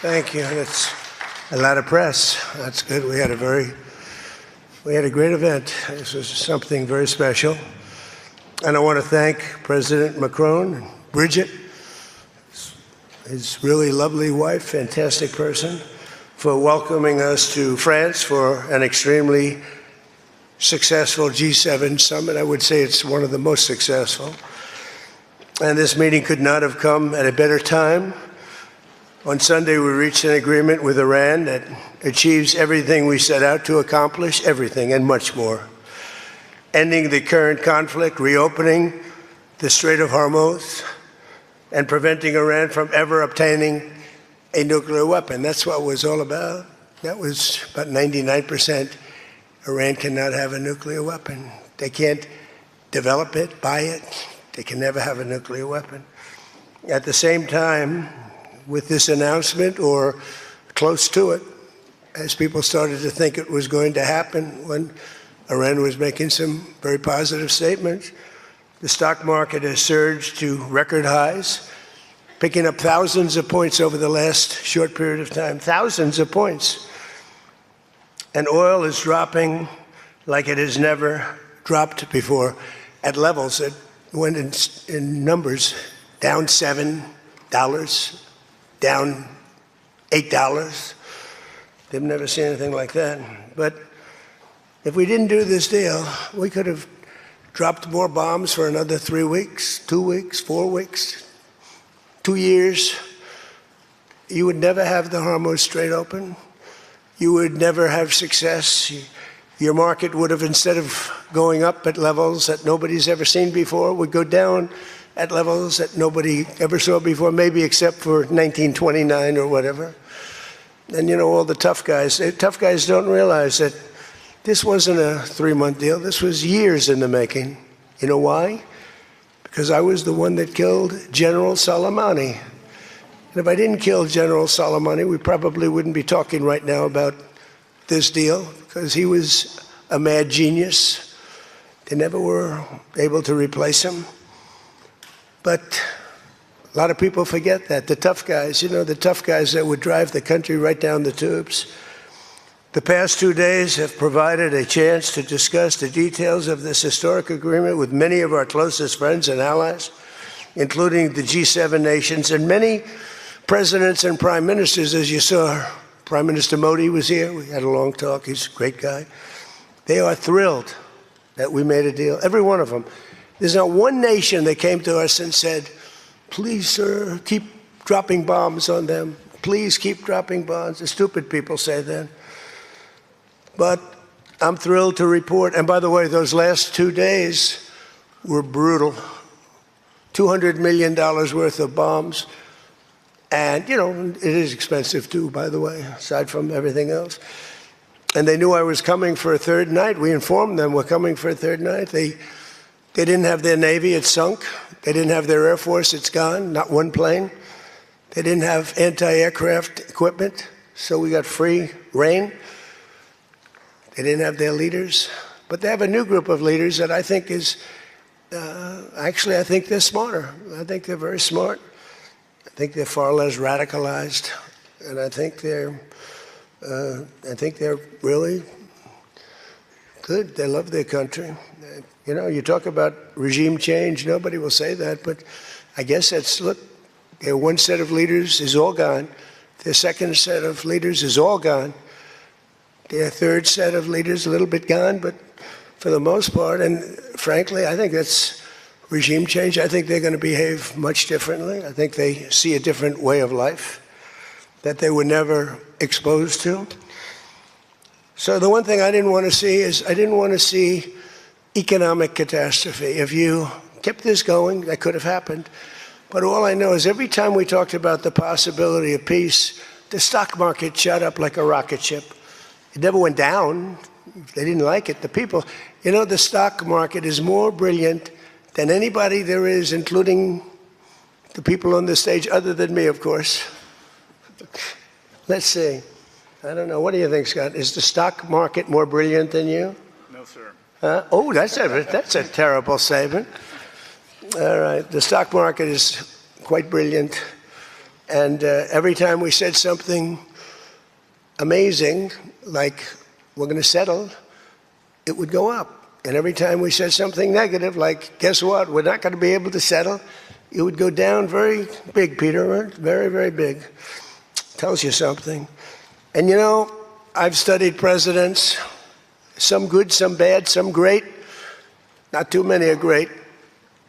Thank you. That's a lot of press. That's good. We had a great event. This was something very special. And I want to thank President Macron and Bridget, his really lovely wife, fantastic person, for welcoming us to France for an extremely successful G7 summit. I would say it's one of the most successful. And this meeting could not have come at a better time. On Sunday, we reached an agreement with Iran that achieves everything we set out to accomplish, everything and much more. Ending the current conflict, reopening the Strait of Hormuz, and preventing Iran from ever obtaining a nuclear weapon. That's what it was all about. That was about 99%. Iran cannot have a nuclear weapon. They can't develop it, buy it. They can never have a nuclear weapon. At the same time, with this announcement, or close to it, as people started to think it was going to happen when Iran was making some very positive statements, the stock market has surged to record highs, picking up thousands of points over the last short period of time, thousands of points. And oil is dropping like it has never dropped before, at levels that went in numbers down $7, down $8. They've never seen anything like that. But if we didn't do this deal, we could have dropped more bombs for another 3 weeks, 2 weeks, 4 weeks, 2 years. You would never have the Hormuz Strait open. You would never have success. Your market would have, instead of going up at levels that nobody's ever seen before, would go down at levels that nobody ever saw before, maybe except for 1929 or whatever. And all the tough guys don't realize that this wasn't a 3-month deal. This was years in the making. You know why? Because I was the one that killed General Soleimani. And if I didn't kill General Soleimani, we probably wouldn't be talking right now about this deal, because he was a mad genius. They never were able to replace him. But a lot of people forget that. The tough guys, the tough guys that would drive the country right down the tubes. The past 2 days have provided a chance to discuss the details of this historic agreement with many of our closest friends and allies, including the G7 nations and many presidents and prime ministers. As you saw, Prime Minister Modi was here. We had a long talk. He's a great guy. They are thrilled that we made a deal, every one of them. There's not one nation that came to us and said, please, sir, keep dropping bombs on them. Please keep dropping bombs. The stupid people say that. But I'm thrilled to report, and by the way, those last 2 days were brutal. $200 million worth of bombs. And, it is expensive too, by the way, aside from everything else. And they knew I was coming for a third night. We informed them we're coming for a third night. They didn't have their Navy, it's sunk. They didn't have their Air Force, it's gone, not one plane. They didn't have anti-aircraft equipment, so we got free reign. They didn't have their leaders. But they have a new group of leaders that I think is, actually, I think they're smarter. I think they're very smart. I think they're far less radicalized. And I think they're really good. They love their country. You talk about regime change, nobody will say that, but I guess look, their one set of leaders is all gone. Their second set of leaders is all gone. Their third set of leaders a little bit gone, but for the most part, and frankly, I think that's regime change. I think they're going to behave much differently. I think they see a different way of life that they were never exposed to. So the one thing I didn't want to see is economic catastrophe. If you kept this going, that could have happened. But all I know is every time we talked about the possibility of peace, the stock market shot up like a rocket ship. It never went down. They didn't like it. The people, the stock market is more brilliant than anybody there is, including the people on the stage, other than me, of course. Let's see. I don't know. What do you think, Scott? Is the stock market more brilliant than you? No, sir. Oh, that's a terrible statement. All right. The stock market is quite brilliant. And every time we said something amazing, like we're going to settle, it would go up. And every time we said something negative, like, guess what, we're not going to be able to settle, it would go down very big, Peter, right? Very, very big. Tells you something. And you know, I've studied presidents, some good, some bad, some great. Not too many are great.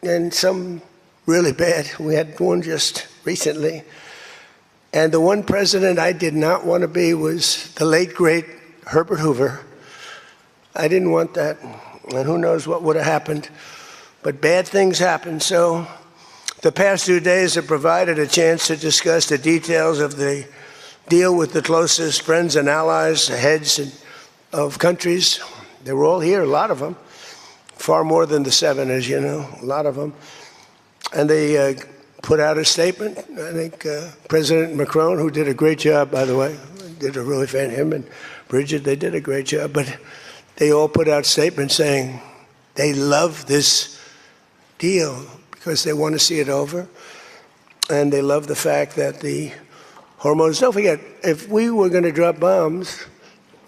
And some really bad. We had one just recently. And the one president I did not want to be was the late, great Herbert Hoover. I didn't want that. And who knows what would have happened. But bad things happen. So the past 2 days have provided a chance to discuss the details of the deal with the closest friends and allies, heads of countries. They were all here, a lot of them. Far more than the 7, as you know, a lot of them. And they put out a statement. I think President Macron, who did a great job, by the way, did a really fan, him and Bridget, they did a great job. But they all put out statements saying they love this deal because they want to see it over. And they love the fact that the Hormuz, don't forget, if we were going to drop bombs,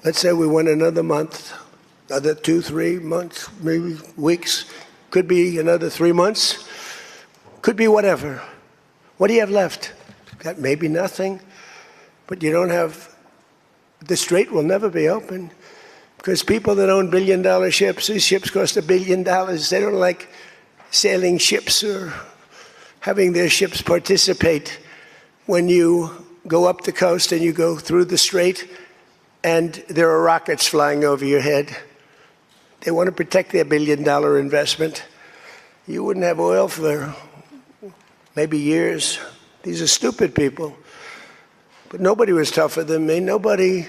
let's say we went another month, another 2, 3 months, maybe weeks, could be another 3 months, could be whatever. What do you have left? Got maybe nothing, but you don't have, the Strait will never be open because people that own billion-dollar ships, these ships cost $1 billion. They don't like sailing ships or having their ships participate when you go up the coast and you go through the Strait and there are rockets flying over your head. They want to protect their $1 billion investment. You wouldn't have oil for maybe years. These are stupid people. But nobody was tougher than me. Nobody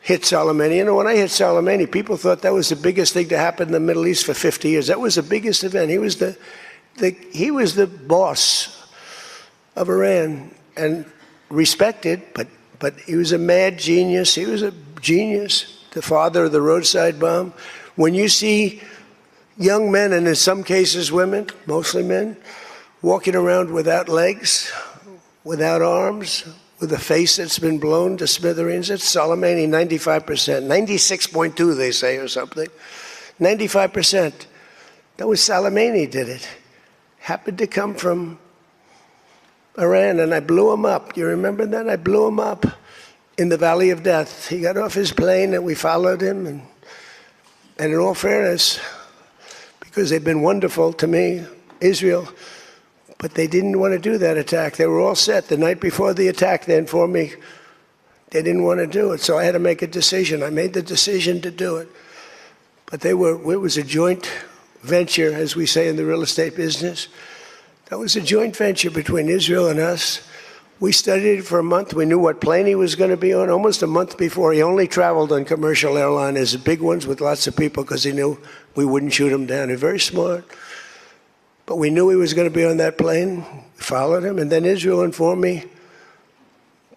hit Soleimani. You know, when I hit Soleimani, people thought that was the biggest thing to happen in the Middle East for 50 years. That was the biggest event. He was the boss of Iran and respected, but he was a mad genius. He was a genius, the father of the roadside bomb. When you see young men, and in some cases women, mostly men, walking around without legs, without arms, with a face that's been blown to smithereens, it's Soleimani, 95%, 96.2 they say or something, 95%. That was Soleimani did it. Happened to come from Iran, and I blew him up. You remember that? I blew him up in the Valley of Death. He got off his plane and we followed him. And in all fairness, because they've been wonderful to me, Israel, but they didn't want to do that attack. They were all set. The night before the attack, they informed me they didn't want to do it. So I had to make a decision. I made the decision to do it. But it was a joint venture, as we say in the real estate business. That was a joint venture between Israel and us. We studied it for a month. We knew what plane he was going to be on. Almost a month before, he only traveled on commercial airliners, big ones with lots of people, because he knew we wouldn't shoot him down. He was very smart. But we knew he was going to be on that plane. We followed him. And then Israel informed me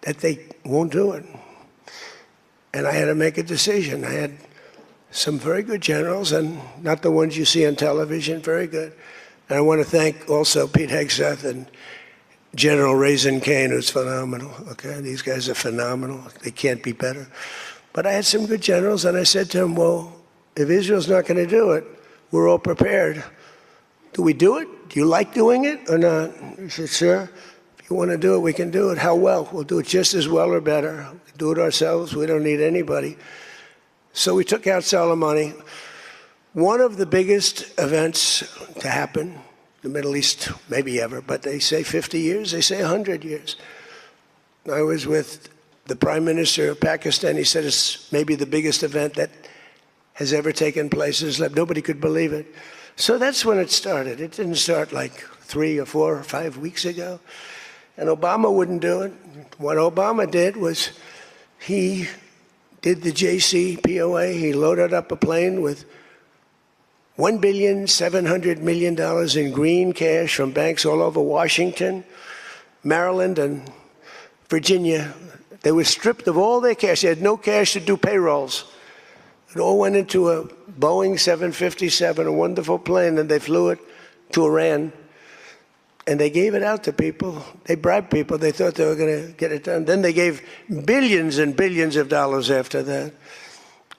that they won't do it. And I had to make a decision. I had some very good generals, and not the ones you see on television, very good. And I want to thank also Pete Hegseth and General Raisin Kane, who's phenomenal. Okay, these guys are phenomenal. They can't be better. But I had some good generals, and I said to him, well, if Israel's not going to do it, we're all prepared. Do we do it? Do you like doing it or not? He said, sir, if you want to do it, we can do it. How well? We'll do it just as well or better. We'll do it ourselves. We don't need anybody. So we took out Soleimani. One of the biggest events to happen in the Middle East, maybe ever, but they say 50 years, they say 100 years. I was with the Prime Minister of Pakistan. He said it's maybe the biggest event that has ever taken place. Nobody could believe it. So that's when it started. It didn't start like 3 or 4 or 5 weeks ago. And Obama wouldn't do it. What Obama did was he did the JCPOA. He loaded up a plane with $1.7 billion in green cash from banks all over Washington, Maryland, and Virginia. They were stripped of all their cash. They had no cash to do payrolls. It all went into a Boeing 757, a wonderful plane, and they flew it to Iran. And they gave it out to people. They bribed people. They thought they were going to get it done. Then they gave billions and billions of dollars after that.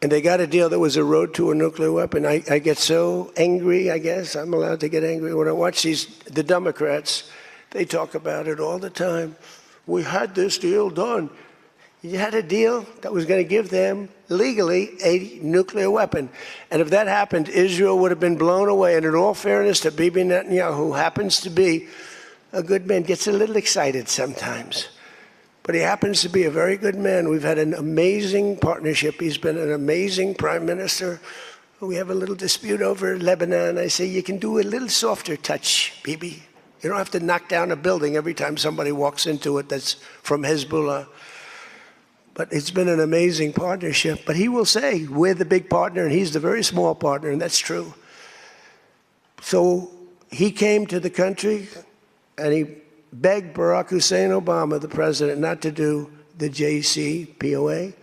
And they got a deal that was a road to a nuclear weapon. I get so angry, I guess. I'm allowed to get angry. When I watch the Democrats, they talk about it all the time. We had this deal done. You had a deal that was going to give them legally a nuclear weapon. And if that happened, Israel would have been blown away. And in all fairness to Bibi Netanyahu, who happens to be a good man, gets a little excited sometimes. But he happens to be a very good man. We've had an amazing partnership. He's been an amazing prime minister. We have a little dispute over Lebanon. I say, you can do a little softer touch, Bibi. You don't have to knock down a building every time somebody walks into it that's from Hezbollah. But it's been an amazing partnership. But he will say, we're the big partner, and he's the very small partner, and that's true. So he came to the country, and he begged Barack Hussein Obama, the president, not to do the JCPOA.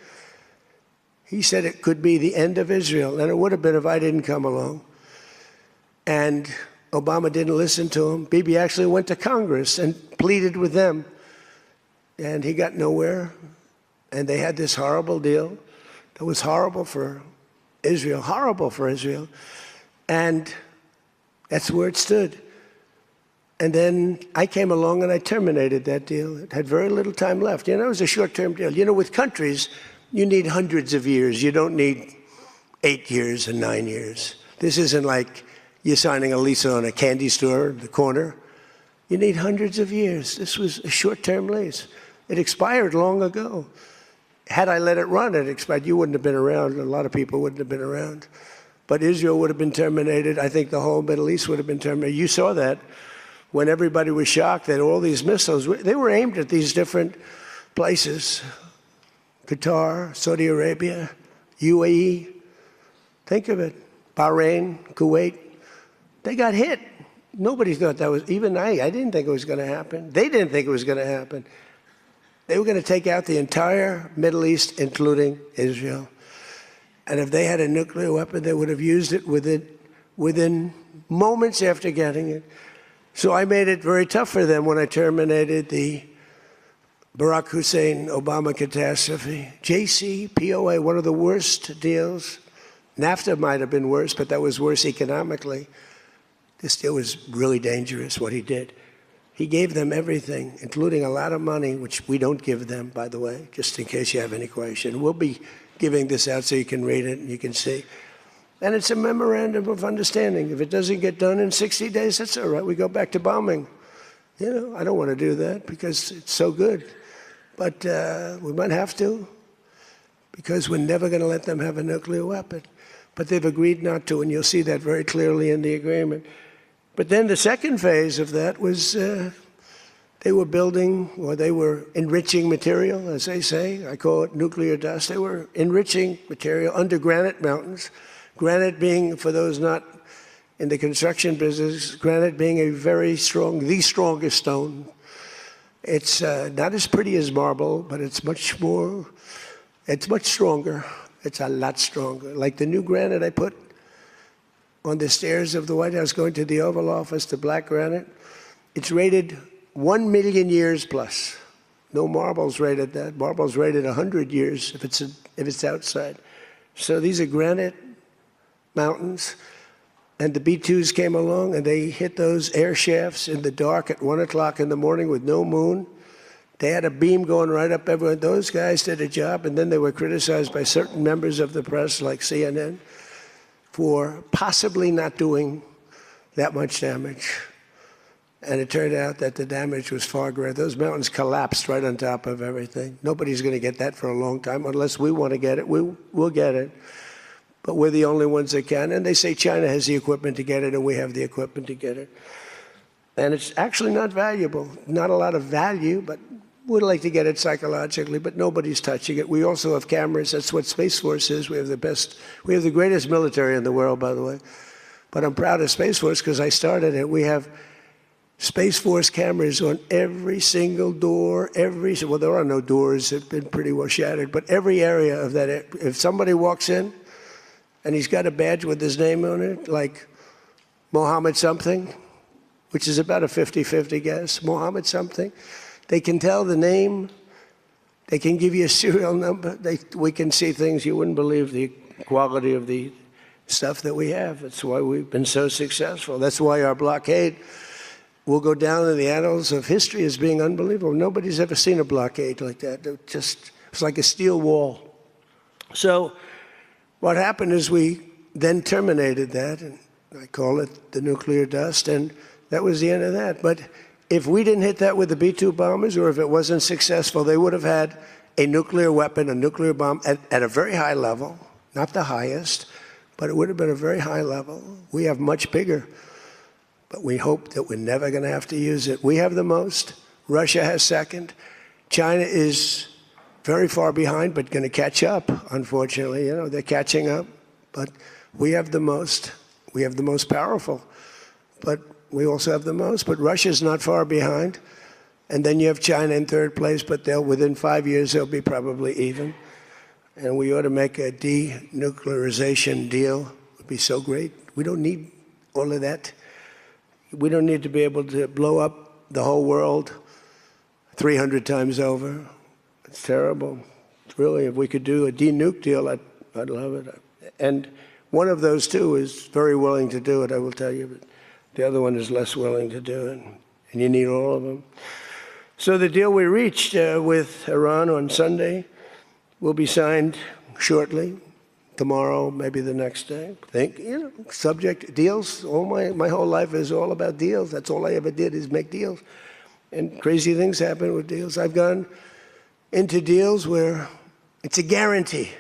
He said it could be the end of Israel, and it would have been if I didn't come along. And Obama didn't listen to him. Bibi actually went to Congress and pleaded with them, and he got nowhere. And they had this horrible deal that was horrible for Israel, and that's where it stood. And then I came along and I terminated that deal. It had very little time left. You know, it was a short-term deal. You know, with countries, you need hundreds of years. You don't need 8 years and 9 years. This isn't like you're signing a lease on a candy store in the corner. You need hundreds of years. This was a short-term lease. It expired long ago. Had I let it run, it expired. You wouldn't have been around. A lot of people wouldn't have been around. But Israel would have been terminated. I think the whole Middle East would have been terminated. You saw that when everybody was shocked that all these missiles, they were aimed at these different places. Qatar, Saudi Arabia, UAE. Think of it. Bahrain, Kuwait. They got hit. Nobody thought that was, even I didn't think it was going to happen. They didn't think it was going to happen. They were going to take out the entire Middle East, including Israel. And if they had a nuclear weapon, they would have used it within moments after getting it. So I made it very tough for them when I terminated the Barack Hussein Obama catastrophe. JCPOA, one of the worst deals. NAFTA might have been worse, but that was worse economically. This deal was really dangerous, what he did. He gave them everything, including a lot of money, which we don't give them, by the way, just in case you have any question. We'll be giving this out so you can read it and you can see. And it's a memorandum of understanding. If it doesn't get done in 60 days, that's all right. We go back to bombing. You know, I don't want to do that because it's so good. But we might have to, because we're never going to let them have a nuclear weapon. But they've agreed not to, and you'll see that very clearly in the agreement. But then the second phase of that was they were building, or they were enriching material, as they say. I call it nuclear dust. They were enriching material under granite mountains. Granite being, for those not in the construction business, granite being a very strong, the strongest stone. It's not as pretty as marble, but it's much stronger. It's a lot stronger. Like the new granite I put on the stairs of the White House going to the Oval Office, the black granite, it's rated 1 million years plus. No marble's rated that. Marble's rated 100 years if it's outside. So these are granite mountains. And the B-2s came along and they hit those air shafts in the dark at 1 o'clock in the morning with no moon. They had a beam going right up everywhere. Those guys did a job, and then they were criticized by certain members of the press, like CNN, for possibly not doing that much damage. And it turned out that the damage was far greater. Those mountains collapsed right on top of everything. Nobody's going to get that for a long time. Unless we want to get it, we'll get it. But we're the only ones that can. And they say China has the equipment to get it, and we have the equipment to get it. And it's actually not valuable. Not a lot of value, but we'd like to get it psychologically, but nobody's touching it. We also have cameras. That's what Space Force is. We have the greatest military in the world, by the way. But I'm proud of Space Force because I started it. We have Space Force cameras on every single door, well, there are no doors. They've been pretty well shattered. But every area of that, if somebody walks in and he's got a badge with his name on it, like Mohammed something, which is about a 50-50 guess, Mohammed something. They can tell the name. They can give you a serial number. We can see things you wouldn't believe the quality of the stuff that we have. That's why we've been so successful. That's why our blockade will go down in the annals of history as being unbelievable. Nobody's ever seen a blockade like that. It's like a steel wall. So what happened is we then terminated that, and I call it the nuclear dust, and that was the end of that. But if we didn't hit that with the B-2 bombers, or if it wasn't successful, they would have had a nuclear weapon, a nuclear bomb at a very high level, not the highest, but it would have been a very high level. We have much bigger, but we hope that we're never going to have to use it. We have the most. Russia has second. China is very far behind, but going to catch up, unfortunately. You know, they're catching up, but we have the most. We have the most powerful, but we also have the most. But Russia's not far behind. And then you have China in third place, but within 5 years, they'll be probably even. And we ought to make a denuclearization deal. It would be so great. We don't need all of that. We don't need to be able to blow up the whole world 300 times over. It's terrible. Really, if we could do a denuke deal, I'd love it. And one of those two is very willing to do it, I will tell you. But the other one is less willing to do it. And you need all of them. So the deal we reached with Iran on Sunday will be signed shortly, tomorrow, maybe the next day. Subject deals. My whole life is all about deals. That's all I ever did is make deals. And crazy things happen with deals. I've gone into deals where it's a guarantee.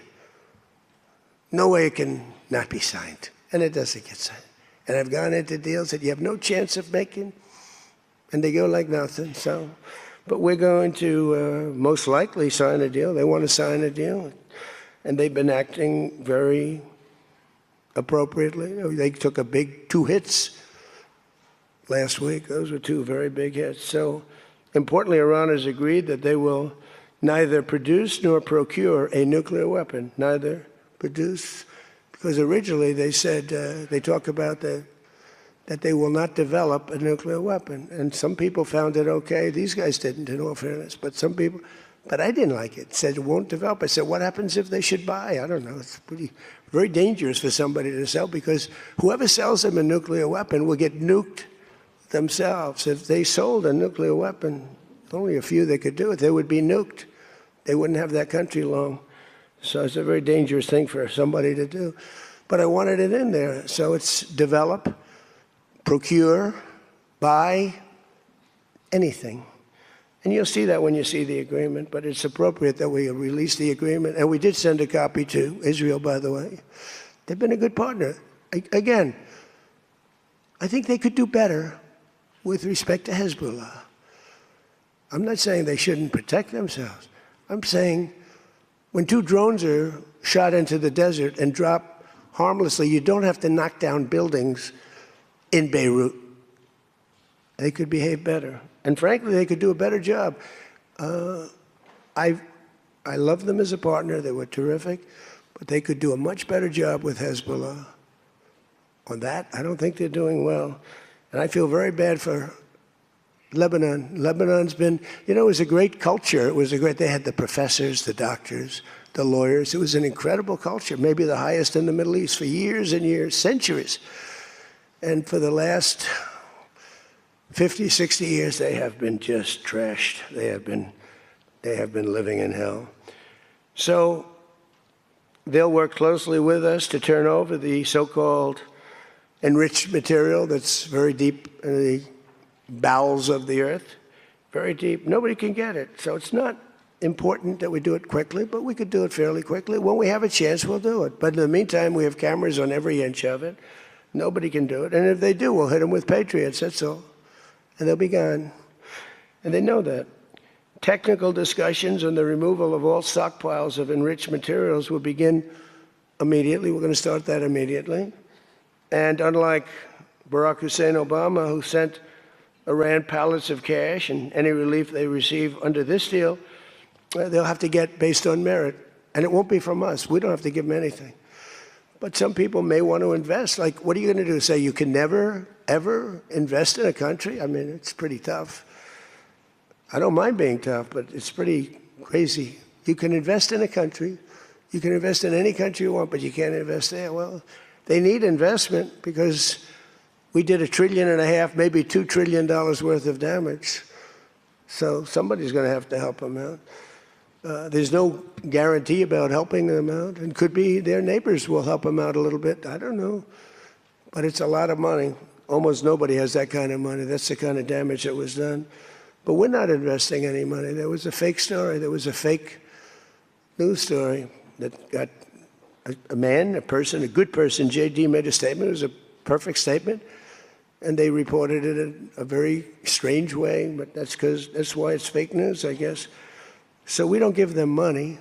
No way it can not be signed. And it doesn't get signed. And I've gone into deals that you have no chance of making, and they go like nothing. So, but we're going to most likely sign a deal. They want to sign a deal. And they've been acting very appropriately. They took a big 2 hits last week. Those were 2 very big hits. So importantly, Iran has agreed that they will neither produce nor procure a nuclear weapon. Neither produce, because originally they said, they talk about that they will not develop a nuclear weapon. And some people found it okay. These guys didn't, in all fairness. But some people, but I didn't like it. Said it won't develop. I said, what happens if they should buy? I don't know. It's very dangerous for somebody to sell, because whoever sells them a nuclear weapon will get nuked themselves. If they sold a nuclear weapon, only a few that could do it, they would be nuked. They wouldn't have that country long. So it's a very dangerous thing for somebody to do. But I wanted it in there. So it's develop, procure, buy, anything. And you'll see that when you see the agreement, but it's appropriate that we release the agreement. And we did send a copy to Israel, by the way. They've been a good partner. Again, I think they could do better with respect to Hezbollah. I'm not saying they shouldn't protect themselves. I'm saying when 2 drones are shot into the desert and drop harmlessly, you don't have to knock down buildings in Beirut. They could behave better. And frankly, they could do a better job. I love them as a partner. They were terrific. But they could do a much better job with Hezbollah. On that, I don't think they're doing well. And I feel very bad for Lebanon. Lebanon's been, it was a great culture. They had the professors, the doctors, the lawyers. It was an incredible culture, maybe the highest in the Middle East for years and years, centuries. And for the last 50, 60 years, they have been just trashed. They have been living in hell. So they'll work closely with us to turn over the so-called enriched material that's very deep in the bowels of the earth, very deep. Nobody can get it. So it's not important that we do it quickly, but we could do it fairly quickly. When we have a chance, we'll do it. But in the meantime, we have cameras on every inch of it. Nobody can do it. And if they do, we'll hit them with Patriots, that's all. And they'll be gone. And they know that. Technical discussions on the removal of all stockpiles of enriched materials will begin immediately. We're going to start that immediately. And unlike Barack Hussein Obama, who sent Iran pallets of cash and any relief they receive under this deal, they'll have to get based on merit. And it won't be from us. We don't have to give them anything. But some people may want to invest. Like, what are you going to do? Say you can never ever invest in a country? I mean, it's pretty tough. I don't mind being tough, but it's pretty crazy. You can invest in a country. You can invest in any country you want, but you can't invest there. Well, they need investment because we did $1.5 trillion, maybe $2 trillion worth of damage. So somebody's going to have to help them out. There's no guarantee about helping them out. And could be their neighbors will help them out a little bit. I don't know. But it's a lot of money. Almost nobody has that kind of money. That's the kind of damage that was done. But we're not investing any money. There was a fake story. There was a fake news story that got a man, a person, a good person. JD made a statement. It was a perfect statement. And they reported it in a very strange way. But that's why it's fake news, I guess. So we don't give them money.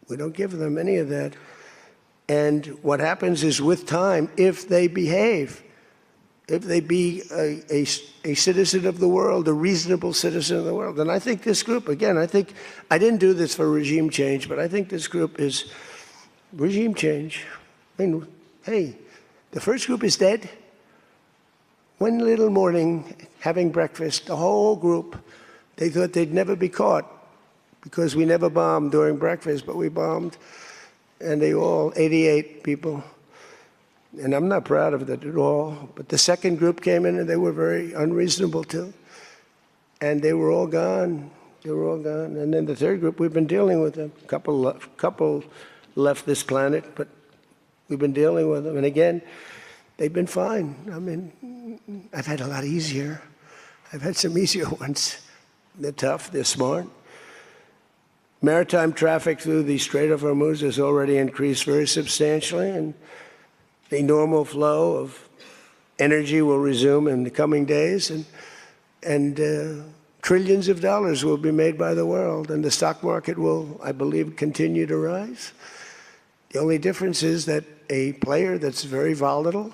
We don't give them any of that. And what happens is with time, if they behave, if they be a citizen of the world, a reasonable citizen of the world. And I think this group, again, I didn't do this for regime change, but I think this group is regime change. I mean, hey, the first group is dead. One little morning, having breakfast, the whole group, they thought they'd never be caught because we never bombed during breakfast, but we bombed. And they all, 88 people. And I'm not proud of that at all. But the second group came in and they were very unreasonable too. And they were all gone. They were all gone. And then the third group, we've been dealing with them. Couple left this planet, but we've been dealing with them. And again, they've been fine. I mean, I've had a lot easier. I've had some easier ones. They're tough, they're smart. Maritime traffic through the Strait of Hormuz has already increased very substantially, and the normal flow of energy will resume in the coming days, and trillions of dollars will be made by the world, and the stock market will, I believe, continue to rise. The only difference is that a player that's very volatile,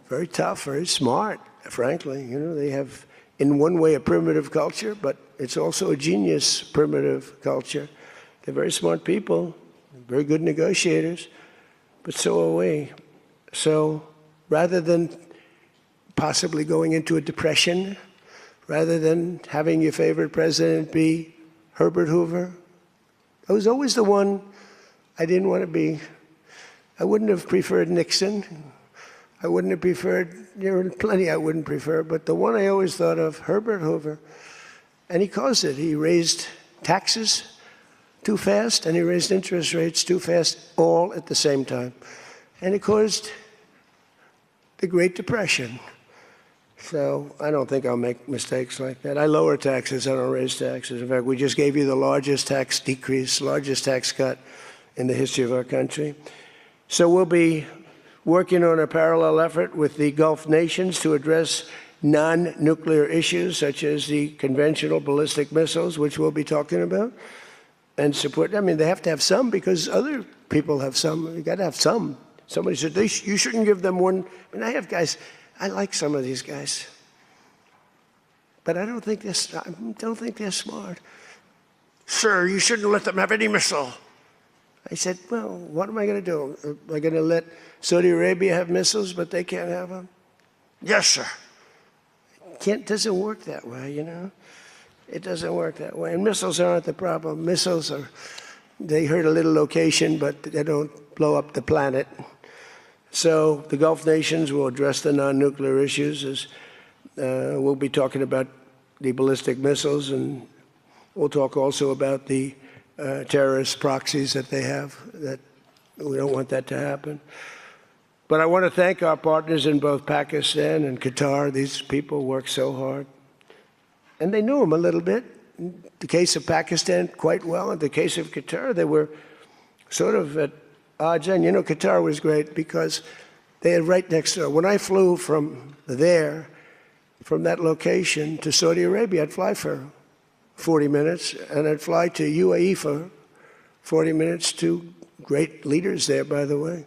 very tough, very smart, frankly, you know, they have, in one way, a primitive culture, but it's also a genius primitive culture. They're very smart people, very good negotiators, but so are we. So rather than possibly going into a depression, rather than having your favorite president be Herbert Hoover, I was always the one I didn't want to be. I wouldn't have preferred Nixon. I wouldn't have preferred, there are plenty I wouldn't prefer, but the one I always thought of, Herbert Hoover, and he caused it. He raised taxes too fast, and he raised interest rates too fast, all at the same time. And it caused the Great Depression. So I don't think I'll make mistakes like that. I lower taxes, I don't raise taxes. In fact, we just gave you the largest tax decrease, largest tax cut in the history of our country. So we'll be working on a parallel effort with the Gulf nations to address non-nuclear issues such as the conventional ballistic missiles, which we'll be talking about, and support. I mean, they have to have some because other people have some. You got to have some. Somebody said, you shouldn't give them one. I mean, I have guys, I like some of these guys, but I don't think they're smart. Sir, you shouldn't let them have any missile. I said, well, what am I going to do? Am I going to let Saudi Arabia have missiles, but they can't have them? Yes, sir. It doesn't work that way, you know? It doesn't work that way. And missiles aren't the problem. Missiles are, they hurt a little location, but they don't blow up the planet. So the Gulf nations will address the non-nuclear issues. As we'll be talking about the ballistic missiles, and we'll talk also about the terrorist proxies that they have. That we don't want that to happen. But I want to thank our partners in both Pakistan and Qatar. These people work so hard. And they knew them a little bit. In the case of Pakistan, quite well. In the case of Qatar, they were sort of at odds. And, you know, Qatar was great because they had right next door. When I flew from there, from that location to Saudi Arabia, I'd fly for 40 minutes, and I'd fly to UAE for 40 minutes, two great leaders there, by the way.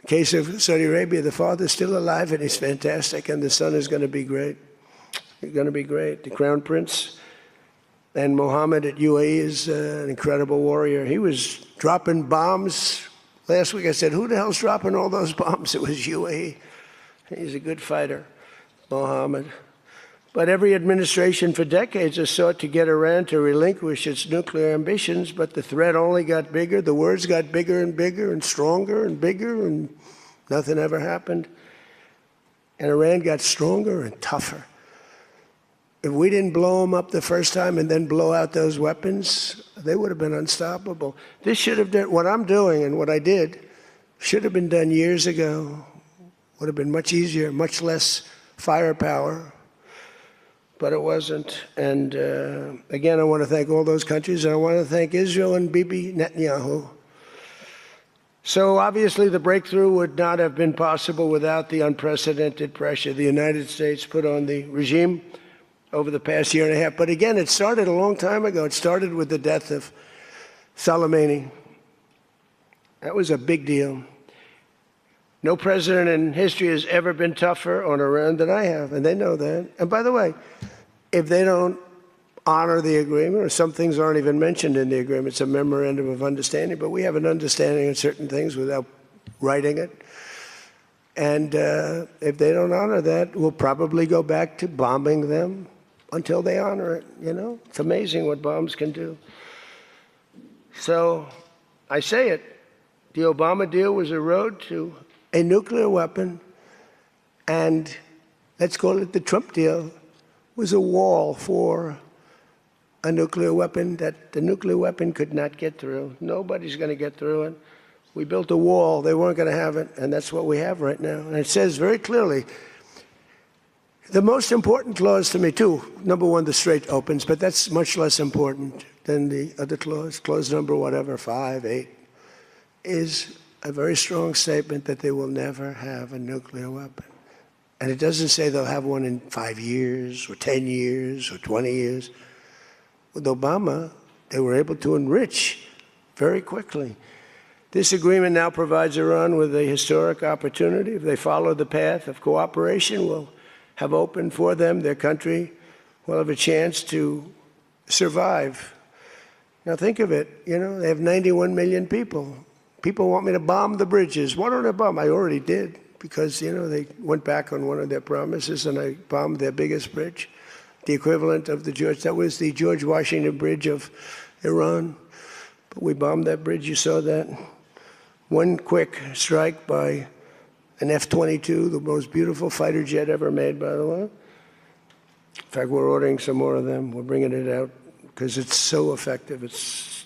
In the case of Saudi Arabia, the father's still alive, and he's fantastic, and the son is going to be great. He's going to be great. The Crown Prince and Mohammed at UAE is an incredible warrior. He was dropping bombs. Last week I said, who the hell's dropping all those bombs? It was UAE. He's a good fighter, Mohammed. But every administration for decades has sought to get Iran to relinquish its nuclear ambitions, but the threat only got bigger. The words got bigger and bigger and stronger and bigger, and nothing ever happened. And Iran got stronger and tougher. If we didn't blow them up the first time and then blow out those weapons, they would have been unstoppable. This should have done, what I'm doing and what I did should have been done years ago. Would have been much easier, much less firepower. But it wasn't. And again, I want to thank all those countries, and I want to thank Israel and Bibi Netanyahu. So obviously the breakthrough would not have been possible without the unprecedented pressure the United States put on the regime over the past year and a half. But again, it started a long time ago. It started with the death of Soleimani. That was a big deal. No president in history has ever been tougher on Iran than I have, and they know that. And by the way, if they don't honor the agreement, or some things aren't even mentioned in the agreement, it's a memorandum of understanding, but we have an understanding of certain things without writing it. And if they don't honor that, we'll probably go back to bombing them until they honor it, you know? It's amazing what bombs can do. So I say it, the Obama deal was a road to a nuclear weapon, and let's call it the Trump deal, was a wall for a nuclear weapon that the nuclear weapon could not get through. Nobody's going to get through it. We built a wall. They weren't going to have it, and that's what we have right now. And it says very clearly, the most important clause to me, too, number one, the Strait opens, but that's much less important than the other clause. Clause number whatever, 5, 8, is a very strong statement that they will never have a nuclear weapon. And it doesn't say they'll have one in 5 years or 10 years or 20 years. With Obama, they were able to enrich very quickly. This agreement now provides Iran with a historic opportunity. If they follow the path of cooperation, will have opened for them, their country will have a chance to survive. Now think of it, you know, they have 91 million people. People want me to bomb the bridges. Why don't I bomb? I already did, because, you know, they went back on one of their promises, and I bombed their biggest bridge, the equivalent of that was the George Washington Bridge of Iran. But we bombed that bridge, you saw that. One quick strike by an F-22, the most beautiful fighter jet ever made, by the way. In fact, we're ordering some more of them. We're bringing it out because it's so effective. It's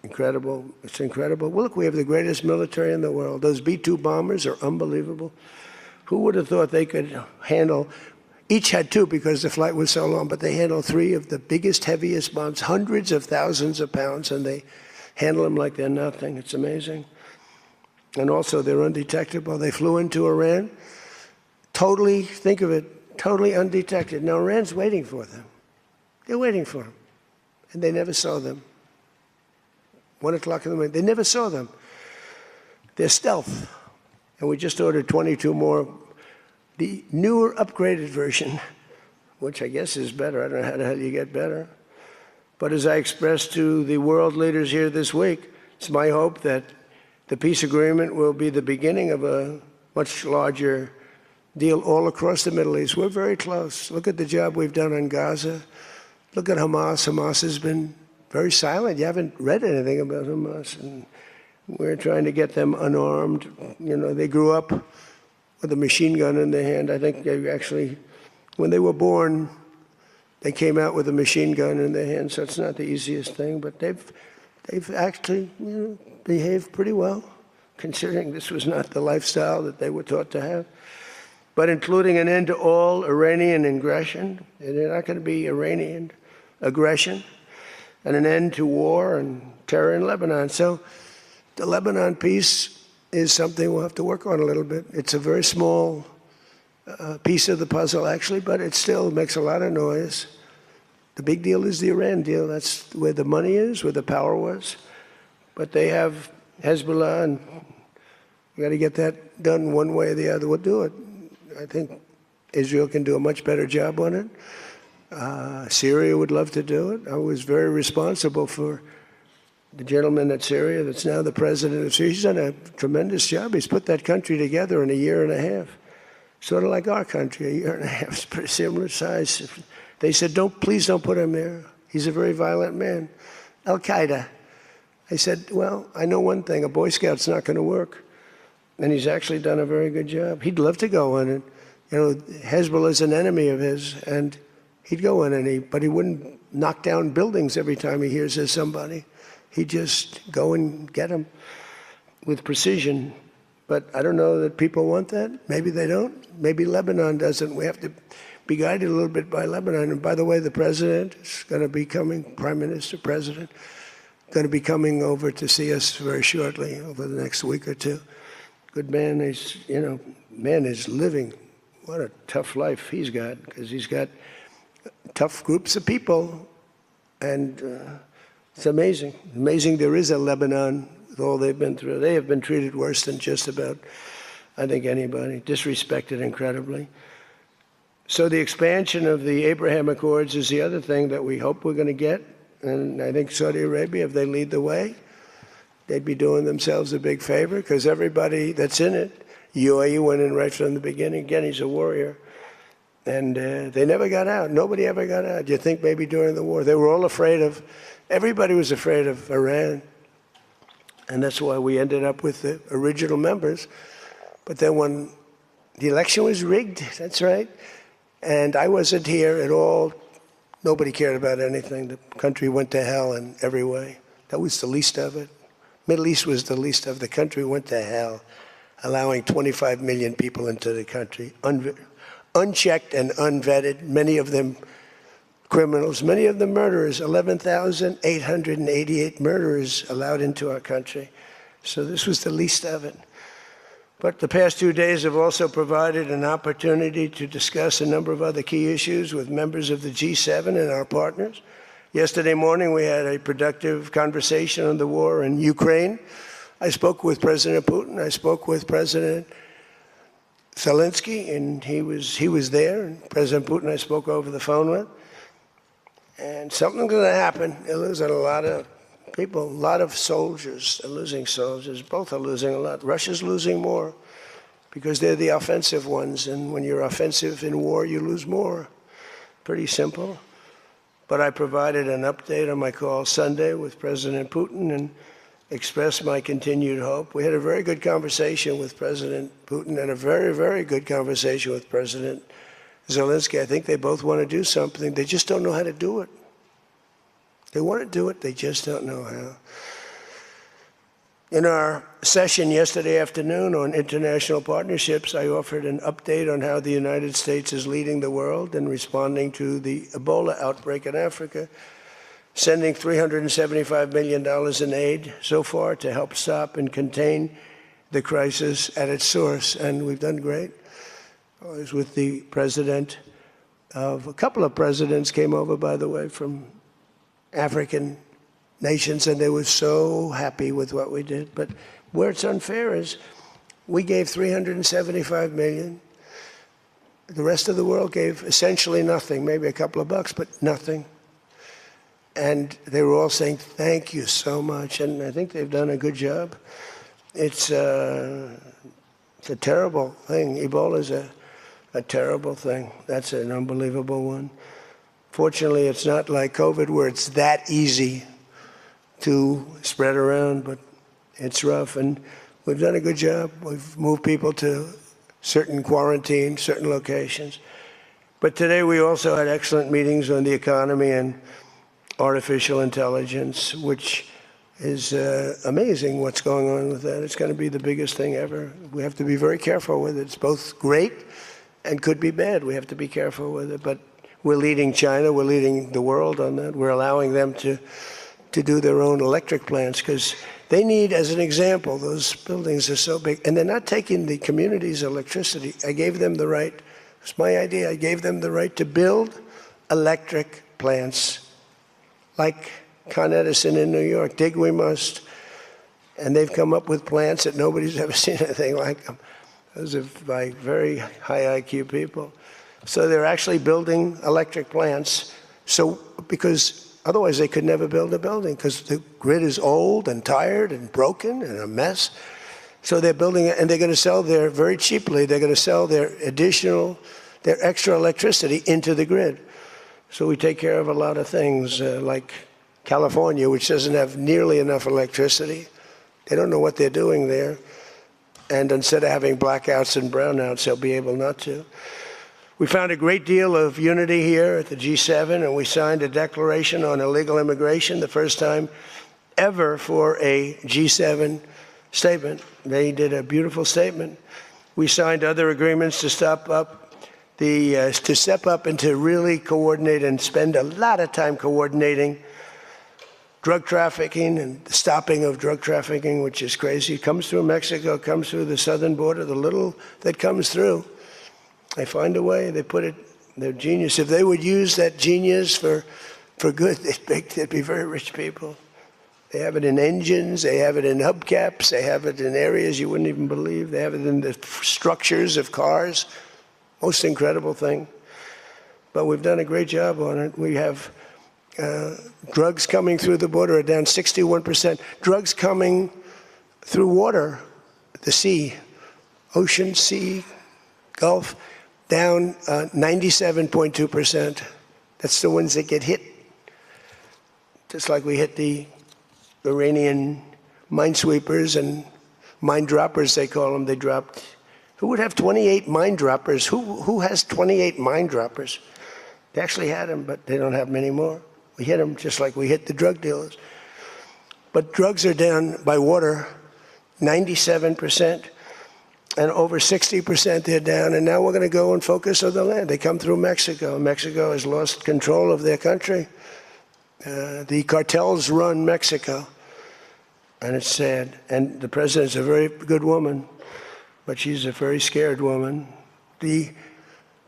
incredible. It's incredible. Well, look, we have the greatest military in the world. Those B-2 bombers are unbelievable. Who would have thought they could handle, each had 2 because the flight was so long, but they handled 3 of the biggest, heaviest bombs, hundreds of thousands of pounds, and they handle them like they're nothing. It's amazing. And also, they're undetectable. They flew into Iran, totally, think of it, totally undetected. Now, Iran's waiting for them. They're waiting for them. And they never saw them. 1 o'clock in the morning, they never saw them. They're stealth. And we just ordered 22 more. The newer, upgraded version, which I guess is better. I don't know how the hell you get better. But as I expressed to the world leaders here this week, it's my hope that the peace agreement will be the beginning of a much larger deal all across the Middle East. We're very close. Look at the job we've done on Gaza. Look at Hamas. Hamas has been very silent. You haven't read anything about Hamas. And we're trying to get them unarmed. You know, they grew up with a machine gun in their hand. I think they actually, when they were born, they came out with a machine gun in their hand. So it's not the easiest thing, but they've actually, you know, behaved pretty well, considering this was not the lifestyle that they were taught to have. But including an end to all Iranian aggression, and they're not going to be Iranian aggression, and an end to war and terror in Lebanon. So the Lebanon peace is something we'll have to work on a little bit. It's a very small piece of the puzzle, actually, but it still makes a lot of noise. The big deal is the Iran deal. That's where the money is, where the power was. But they have Hezbollah, and we got to get that done one way or the other. We'll do it. I think Israel can do a much better job on it. Syria would love to do it. I was very responsible for the gentleman at Syria that's now the president of Syria. He's done a tremendous job. He's put that country together in a year and a half. sort of like our country, a year and a half. It's pretty similar size. They said, please don't put him there. He's a very violent man. Al-Qaeda. I said, well, I know one thing, a Boy Scout's not going to work. And he's actually done a very good job. He'd love to go in, and Hezbollah is an enemy of his, and he'd go in, but he wouldn't knock down buildings every time he hears there's somebody. He'd just go and get them with precision. But I don't know that people want that. Maybe they don't. Maybe Lebanon doesn't. We have to be guided a little bit by Lebanon. And by the way, the president is going to be coming, Prime Minister, President, going to be coming over to see us very shortly, over the next week or two. Good man. He's, man is living. What a tough life he's got, because he's got tough groups of people. And it's amazing. Amazing there is a Lebanon with all they've been through. They have been treated worse than just about, I think, anybody. Disrespected incredibly. So the expansion of the Abraham Accords is the other thing that we hope we're going to get. And I think Saudi Arabia, if they lead the way, they'd be doing themselves a big favor, because everybody that's in it, UAE went in right from the beginning. Again, he's a warrior. And they never got out. Nobody ever got out. You think maybe during the war. They were all afraid of, everybody was afraid of Iran. And that's why we ended up with the original members. But then when the election was rigged, that's right, and I wasn't here at all, nobody cared about anything. The country went to hell in every way. That was the least of it. Middle East was the least of it. The country went to hell, allowing 25 million people into the country, unchecked and unvetted, many of them criminals, many of them murderers, 11,888 murderers allowed into our country. So this was the least of it. But the past 2 days have also provided an opportunity to discuss a number of other key issues with members of the G7 and our partners. Yesterday morning, we had a productive conversation on the war in Ukraine. I spoke with President Putin. I spoke with President Zelensky, and he was there. And President Putin I spoke over the phone with. And something's going to happen. They're losing a lot of people, a lot of soldiers. They're losing soldiers. Both are losing a lot. Russia's losing more because they're the offensive ones. And when you're offensive in war, you lose more. Pretty simple. But I provided an update on my call Sunday with President Putin and expressed my continued hope. We had a very good conversation with President Putin and a very, very good conversation with President Zelensky. I think they both want to do something. They just don't know how to do it. They want to do it, they just don't know how. In our session yesterday afternoon on international partnerships, I offered an update on how the United States is leading the world in responding to the Ebola outbreak in Africa, sending $375 million in aid so far to help stop and contain the crisis at its source, and we've done great. I was with the president of, a couple of presidents came over, by the way, from African nations, and they were so happy with what we did. But where it's unfair is we gave $375 million. The rest of the world gave essentially nothing, maybe a couple of bucks, but nothing. And they were all saying, thank you so much. And I think they've done a good job. It's a terrible thing. Ebola is a terrible thing. That's an unbelievable one. Fortunately, it's not like COVID where it's that easy to spread around, but it's rough. And we've done a good job. We've moved people to certain quarantine, certain locations. But today we also had excellent meetings on the economy and artificial intelligence, which is amazing what's going on with that. It's going to be the biggest thing ever. We have to be very careful with it. It's both great and could be bad. We have to be careful with it. But we're leading China. We're leading the world on that. We're allowing them to do their own electric plants because they need, as an example, those buildings are so big. And they're not taking the community's electricity. I gave them the right. It's my idea. I gave them the right to build electric plants like Con Edison in New York. Dig we must. And they've come up with plants that nobody's ever seen anything like them. Those are by very high IQ people. So they're actually building electric plants. So because otherwise they could never build a building because the grid is old and tired and broken and a mess. So they're building it, and they're going to sell their, very cheaply, they're going to sell their extra electricity into the grid. So we take care of a lot of things, like California, which doesn't have nearly enough electricity. They don't know what they're doing there. And instead of having blackouts and brownouts, they'll be able not to. We found a great deal of unity here at the G7, and we signed a declaration on illegal immigration, the first time ever for a G7 statement. They did a beautiful statement. We signed other agreements to step up and to really coordinate and spend a lot of time coordinating drug trafficking and the stopping of drug trafficking, which is crazy. It comes through Mexico, comes through the southern border, the little that comes through. They find a way, they put it, they're genius. If they would use that genius for good, they'd be very rich people. They have it in engines, they have it in hubcaps, they have it in areas you wouldn't even believe. They have it in the structures of cars. Most incredible thing. But we've done a great job on it. We have drugs coming through the border are down 61%. Drugs coming through water, the sea, ocean, sea, Gulf, down 97.2%. That's the ones that get hit. Just like we hit the Iranian minesweepers and mine droppers, they call them. They dropped. Who would have 28 mine droppers? Who has 28 mine droppers? They actually had them, but they don't have them anymore. We hit them just like we hit the drug dealers. But drugs are down by water 97%, and over 60% they're down. And now we're going to go and focus on the land. They come through Mexico. Mexico has lost control of their country. The cartels run Mexico, and it's sad. And the president's a very good woman, but she's a very scared woman. The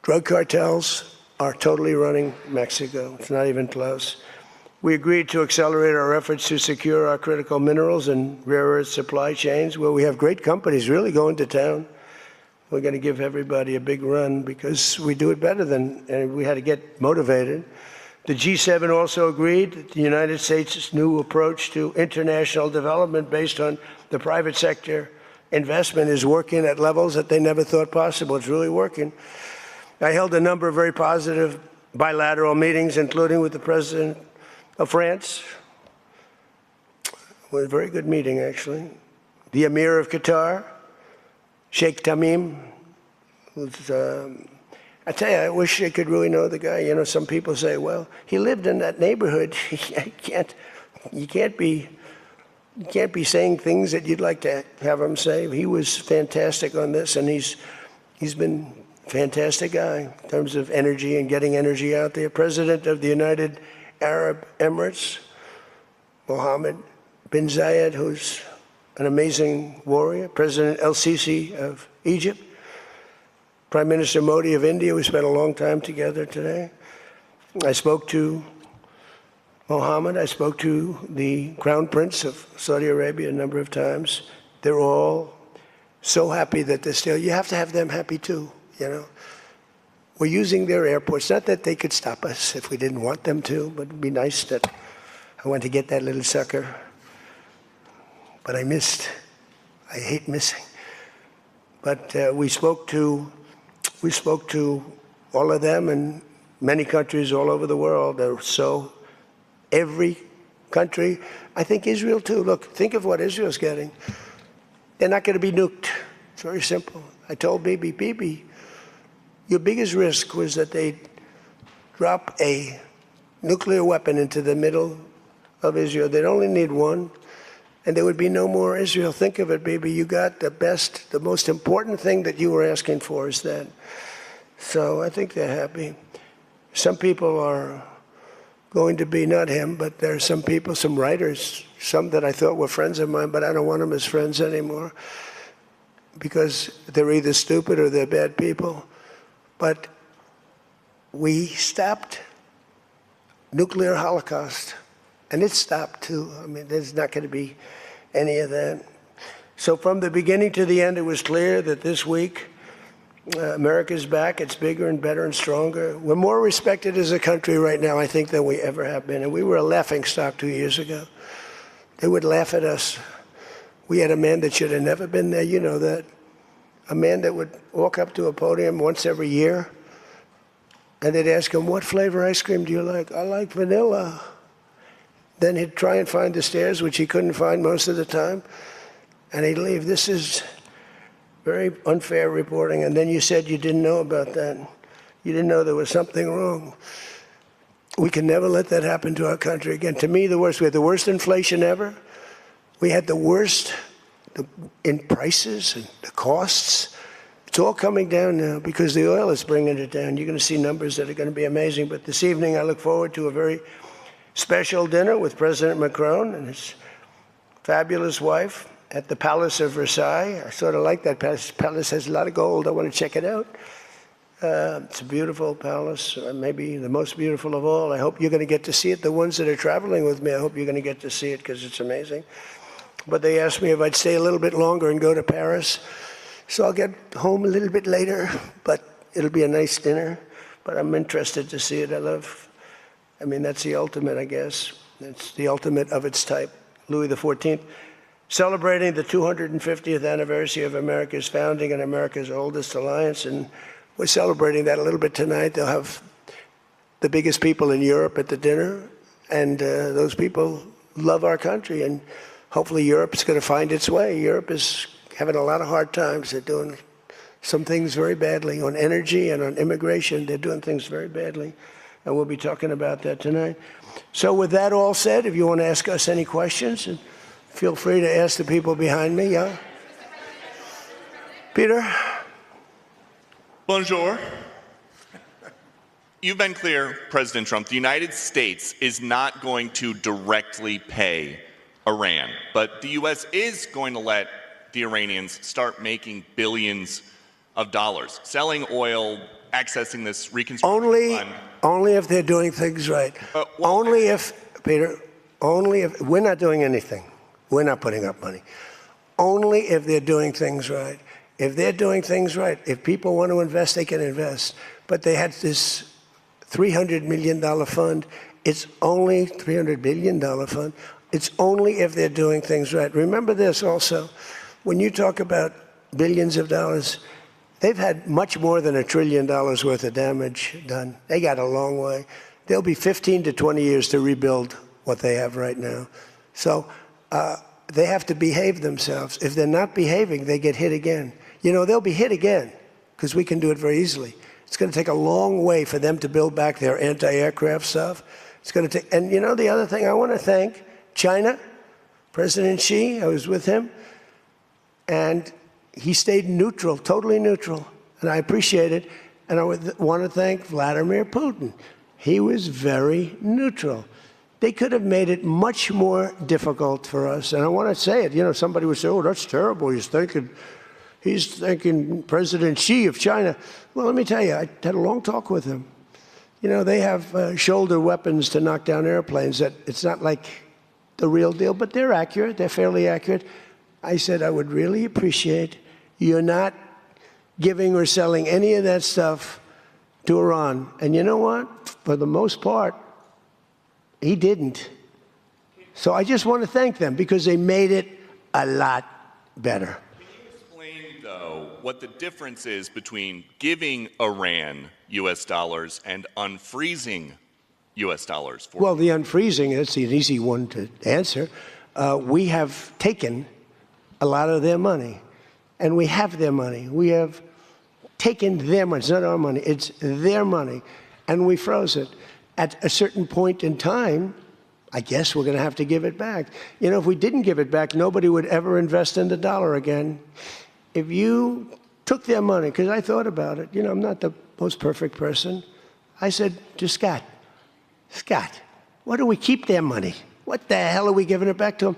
drug cartels are totally running Mexico. It's not even close. We agreed to accelerate our efforts to secure our critical minerals and rare earth supply chains, where we have great companies really going to town. We're going to give everybody a big run because we do it better than, and we had to get motivated. The G7 also agreed that the United States' new approach to international development based on the private sector investment is working at levels that they never thought possible. It's really working. I held a number of very positive bilateral meetings, including with the President of France. It was a very good meeting, actually. The Emir of Qatar, Sheikh Tamim, who's, I tell you, I wish I could really know the guy. You know, some people say, well, he lived in that neighborhood. You can't be saying things that you'd like to have him say. He was fantastic on this, and he's been a fantastic guy in terms of energy and getting energy out there. President of the United Arab Emirates, Mohammed bin Zayed, who's an amazing warrior. President El-Sisi of Egypt. Prime Minister Modi of India. We spent a long time together today. I spoke to Mohammed. I spoke to the Crown Prince of Saudi Arabia a number of times. They're all so happy that they're still, you have to have them happy too, you know. We're using their airports. Not that they could stop us if we didn't want them to, but it'd be nice that I went to get that little sucker. But I missed. I hate missing. But we spoke to all of them and many countries all over the world. So every country, I think Israel too. Look, think of what Israel's getting. They're not going to be nuked. It's very simple. I told Bibi, your biggest risk was that they'd drop a nuclear weapon into the middle of Israel. They'd only need one, and there would be no more Israel. Think of it, Bibi. You got the best, the most important thing that you were asking for is that. So I think they're happy. Some people are going to be, not him, but there are some people, some writers, some that I thought were friends of mine, but I don't want them as friends anymore because they're either stupid or they're bad people. But we stopped nuclear holocaust, and it stopped too. I mean, there's not going to be any of that. So from the beginning to the end, it was clear that this week, America's back. It's bigger and better and stronger. We're more respected as a country right now, I think, than we ever have been. And we were a laughingstock 2 years ago. They would laugh at us. We had a man that should have never been there. You know that. A man that would walk up to a podium once every year, and they'd ask him, what flavor ice cream do you like? I like vanilla. Then he'd try and find the stairs, which he couldn't find most of the time, and he'd leave. This is very unfair reporting. And then you said you didn't know about that. You didn't know there was something wrong. We can never let that happen to our country again. To me, the worst. We had the worst inflation ever. We had the worst in prices and the costs. It's all coming down now because the oil is bringing it down. You're going to see numbers that are going to be amazing. But this evening, I look forward to a very special dinner with President Macron and his fabulous wife at the Palace of Versailles. I sort of like that palace. Palace has a lot of gold. I want to check it out. It's a beautiful palace, maybe the most beautiful of all. I hope you're going to get to see it. The ones that are traveling with me, I hope you're going to get to see it because it's amazing. But they asked me if I'd stay a little bit longer and go to Paris. So I'll get home a little bit later, but it'll be a nice dinner. But I'm interested to see it. I mean, that's the ultimate, I guess. It's the ultimate of its type. Louis XIV, celebrating the 250th anniversary of America's founding and America's oldest alliance. And we're celebrating that a little bit tonight. They'll have the biggest people in Europe at the dinner. And those people love our country. And hopefully Europe's going to find its way. Europe is having a lot of hard times. They're doing some things very badly on energy and on immigration. They're doing things very badly. And we'll be talking about that tonight. So with that all said, if you want to ask us any questions, feel free to ask the people behind me. Yeah? Peter? Bonjour. You've been clear, President Trump, the United States is not going to directly pay Iran, but the U.S. is going to let the Iranians start making billions of dollars, selling oil, accessing this reconstruction fund. Only if they're doing things right. Only if, Peter, only if, we're not doing anything. We're not putting up money. Only if they're doing things right. If they're doing things right, if people want to invest, they can invest. But they had this $300 million fund. It's only $300 billion fund. It's only if they're doing things right. Remember this also. When you talk about billions of dollars, they've had much more than $1 trillion worth of damage done. They got a long way. There'll be 15 to 20 years to rebuild what they have right now. So they have to behave themselves. If they're not behaving, they get hit again. You know, they'll be hit again because we can do it very easily. It's going to take a long way for them to build back their anti-aircraft stuff. It's going to take, and you know, the other thing I want to thank China, President Xi, I was with him, and he stayed neutral, totally neutral, and I appreciate it. And I want to thank Vladimir Putin. He was very neutral. They could have made it much more difficult for us. And I want to say it. You know, somebody would say, oh, that's terrible. He's thanking President Xi of China. Well, let me tell you, I had a long talk with him. You know, they have shoulder weapons to knock down airplanes. That it's not like the real deal, but they're accurate. They're fairly accurate. I said, I would really appreciate you're not giving or selling any of that stuff to Iran. And you know what? For the most part, he didn't. So I just want to thank them because they made it a lot better. Can you explain, though, what the difference is between giving Iran U.S. dollars and unfreezing U.S. dollars? For well, the unfreezing, that's an easy one to answer. We have taken a lot of their money, and we have their money. We have taken their money. It's not our money. It's their money, and we froze it. At a certain point in time, I guess we're going to have to give it back. You know, if we didn't give it back, nobody would ever invest in the dollar again. If you took their money, because I thought about it, you know, I'm not the most perfect person. I said to Scott, why do we keep their money? What the hell are we giving it back to them?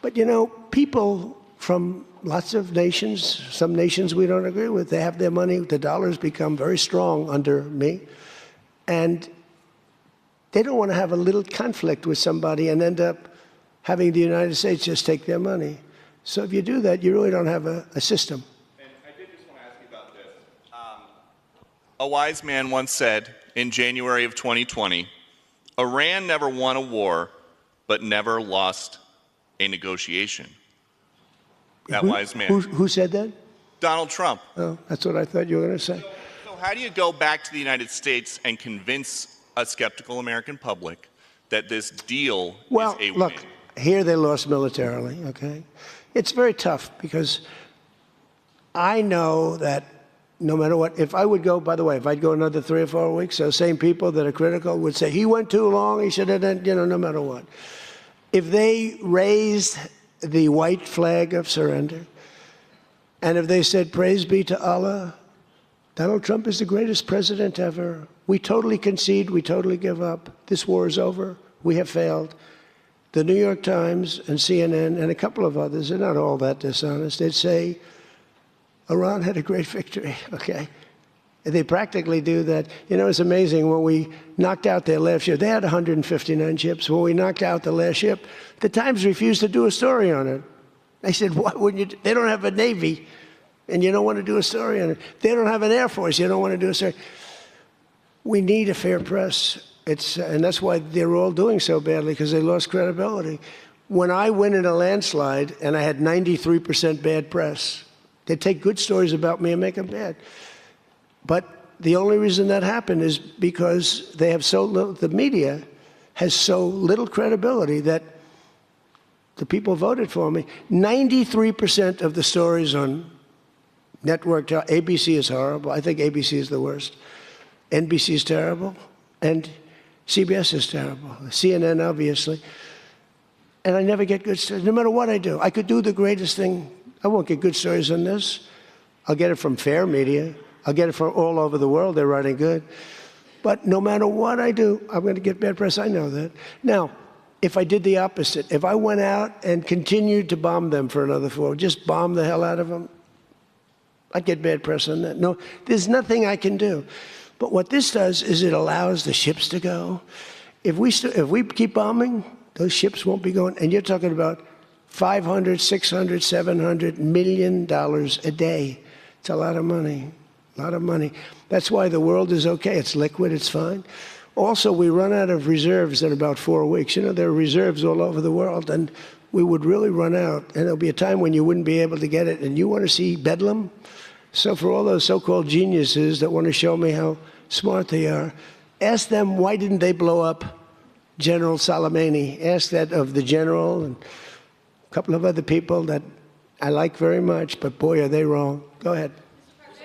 But, you know, people from lots of nations, some nations we don't agree with, they have their money. The dollar's become very strong under me. And they don't want to have a little conflict with somebody and end up having the United States just take their money. So if you do that, you really don't have a system. And I did just want to ask you about this. A wise man once said in January of 2020, Iran never won a war, but never lost a negotiation. that wise man. Who said that? Donald Trump. Oh, that's what I thought you were going to say. So how do you go back to the United States and convince a skeptical American public that this deal is a look, win? here they lost militarily, okay? It's very tough because I know that no matter what, if I would go, by the way, if I'd go another 3 or 4 weeks, those same people that are critical would say, he went too long, he should have done, no matter what. If they raised the white flag of surrender, and if they said, praise be to Allah, Donald Trump is the greatest president ever. We totally concede, we totally give up. This war is over, we have failed. The New York Times and CNN and a couple of others, they're not all that dishonest, they'd say, Iran had a great victory, okay? They practically do that. You know, it's amazing. When we knocked out their last ship, they had 159 ships. When we knocked out the last ship, the Times refused to do a story on it. They said, why wouldn't you? They don't have a Navy, and you don't want to do a story on it. They don't have an Air Force, you don't want to do a story. We need a fair press. And that's why they're all doing so badly, because they lost credibility. When I win in a landslide, and I had 93% bad press, they take good stories about me and make them bad. But the only reason that happened is because they have so little, the media has so little credibility that the people voted for me. 93% of the stories on network, ABC is horrible. I think ABC is the worst. NBC is terrible. And CBS is terrible. CNN, obviously. And I never get good stories, no matter what I do. I could do the greatest thing. I won't get good stories on this. I'll get it from fair media. I'll get it from all over the world. They're writing good. But no matter what I do, I'm going to get bad press. I know that. Now, if I did the opposite, if I went out and continued to bomb them for another 4, just bomb the hell out of them, I'd get bad press on that. No, there's nothing I can do. But what this does is it allows the ships to go. If we keep bombing, those ships won't be going. And you're talking about $500, $600, $700 million a day. It's a lot of money. A lot of money. That's why the world is okay. It's liquid. It's fine. Also, we run out of reserves in about 4 weeks. You know, there are reserves all over the world, and we would really run out. And there'll be a time when you wouldn't be able to get it. And you want to see bedlam? So for all those so-called geniuses that want to show me how smart they are, ask them why didn't they blow up General Soleimani? Ask that of the general and a couple of other people that I like very much, but boy, are they wrong. Go ahead.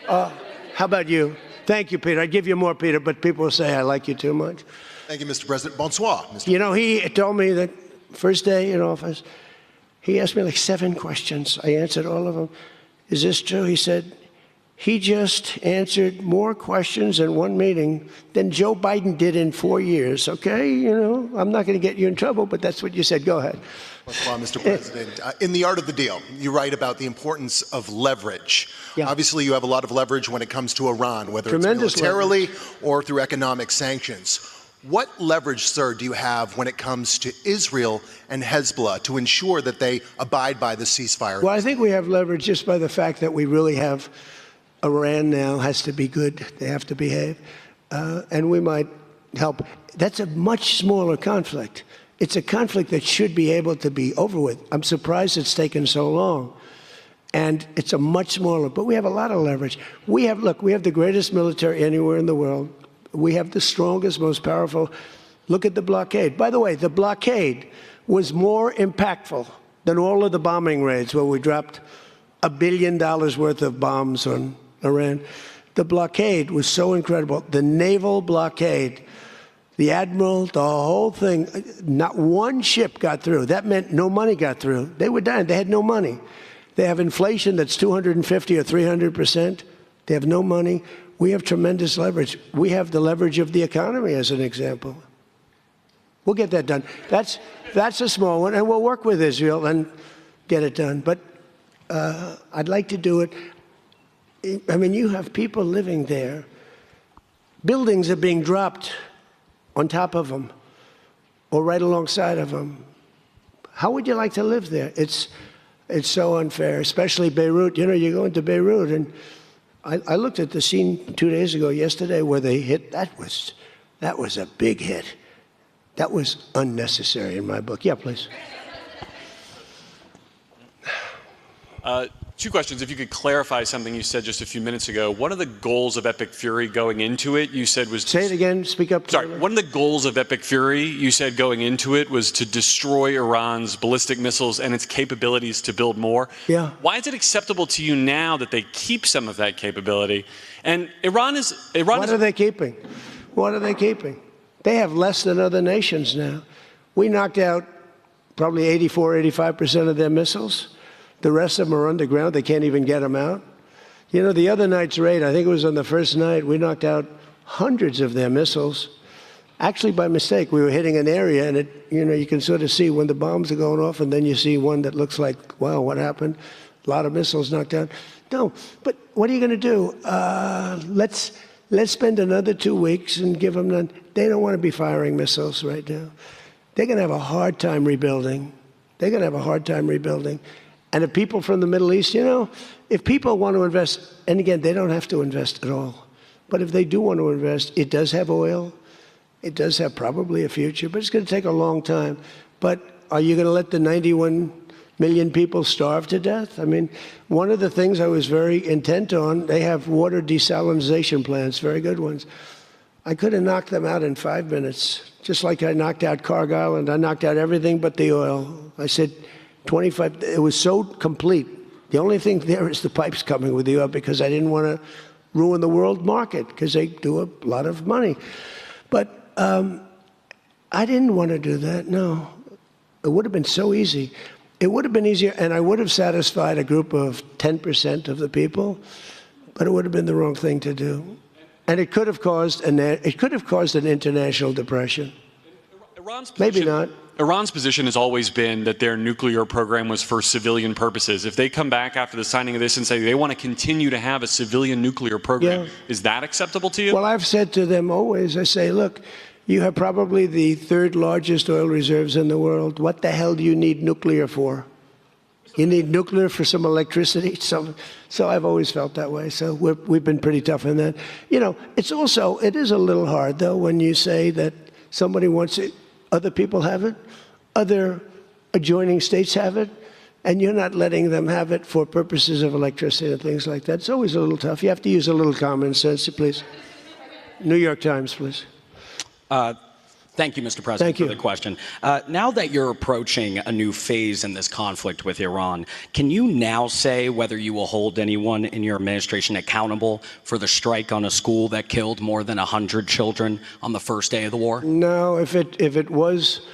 How about you? Thank you, Peter. I'd give you more, Peter, but people will say I like you too much. Thank you, Mr. President. Bonsoir, Mr. You know, he told me that first day in office, he asked me like 7 questions. I answered all of them. Is this true? He said, he just answered more questions in one meeting than Joe Biden did in 4 years, okay? You know, I'm not going to get you in trouble, but that's what you said. Go ahead. Bonsoir, Mr. President. In The Art of the Deal, you write about the importance of leverage. Yeah. Obviously, you have a lot of leverage when it comes to Iran, whether Tremendous it's militarily or through economic sanctions. What leverage, sir, do you have when it comes to Israel and Hezbollah to ensure that they abide by the ceasefire? Well, I think we have leverage just by the fact that we really have Iran now has to be good. They have to behave. And we might help. That's a much smaller conflict. It's a conflict that should be able to be over with. I'm surprised it's taken so long. And it's a much smaller, but we have a lot of leverage. We have the greatest military anywhere in the world. We have the strongest, most powerful. Look at the blockade. By the way, the blockade was more impactful than all of the bombing raids where we dropped $1 billion worth of bombs on Iran. The blockade was so incredible. The naval blockade, the admiral, the whole thing, not one ship got through. That meant no money got through. They were dying. They had no money. They have inflation that's 250 or 300%. They have no money. We have tremendous leverage. We have the leverage of the economy, as an example. We'll get that done. That's a small one, and we'll work with Israel and get it done. But I'd like to do it. I mean, you have people living there. Buildings are being dropped on top of them or right alongside of them. How would you like to live there? It's so unfair, especially Beirut. You know, you go into Beirut, and I looked at the scene 2 days ago, yesterday, where they hit. That was a big hit. That was unnecessary in my book. Yeah, please. Two questions. If you could clarify something you said just a few minutes ago. One of the goals of Epic Fury going into it, you said was... Say it again. Speak up. Sorry. One of the goals of Epic Fury, you said going into it, was to destroy Iran's ballistic missiles and its capabilities to build more. Yeah. Why is it acceptable to you now that they keep some of that capability? And Iran is... What are they keeping? What are they keeping? They have less than other nations now. We knocked out probably 84, 85% of their missiles. The rest of them are underground. They can't even get them out. You know, the other night's raid, I think it was on the first night, we knocked out hundreds of their missiles. Actually, by mistake, we were hitting an area, and you can sort of see when the bombs are going off, and then you see one that looks like, wow, what happened? A lot of missiles knocked out. No, but what are you going to do? Let's spend another 2 weeks and give them none. They don't want to be firing missiles right now. They're going to have a hard time rebuilding. They're going to have a hard time rebuilding. And if people from the Middle East, if people want to invest, and again, they don't have to invest at all, but if they do want to invest, it does have oil. It does have probably a future, but it's going to take a long time. But are you going to let the 91 million people starve to death? I mean, one of the things I was very intent on, they have water desalination plants, very good ones. I could have knocked them out in 5 minutes, just like I knocked out Cargill, and I knocked out everything but the oil. I said, 25, it was so complete. The only thing there is the pipes coming with the oil because I didn't want to ruin the world market because they do a lot of money. But I didn't want to do that, no. It would have been so easy. It would have been easier, and I would have satisfied a group of 10% of the people, but it would have been the wrong thing to do. And it could have caused an international depression. Maybe not. Iran's position has always been that their nuclear program was for civilian purposes. If they come back after the signing of this and say they want to continue to have a civilian nuclear program, is that acceptable to you? Well, I've said to them always, I say, look, you have probably the third largest oil reserves in the world. What the hell do you need nuclear for? You need nuclear for some electricity? So I've always felt that way. So we've been pretty tough on that. It is a little hard, though, when you say that somebody wants it, other people have it, other adjoining states have it, and you're not letting them have it for purposes of electricity and things like that. It's always a little tough. You have to use a little common sense, please. New York Times, please. Thank you, Mr. President, for the question. Now that you're approaching a new phase in this conflict with Iran, can you now say whether you will hold anyone in your administration accountable for the strike on a school that killed more than 100 children on the first day of the war? No, if it was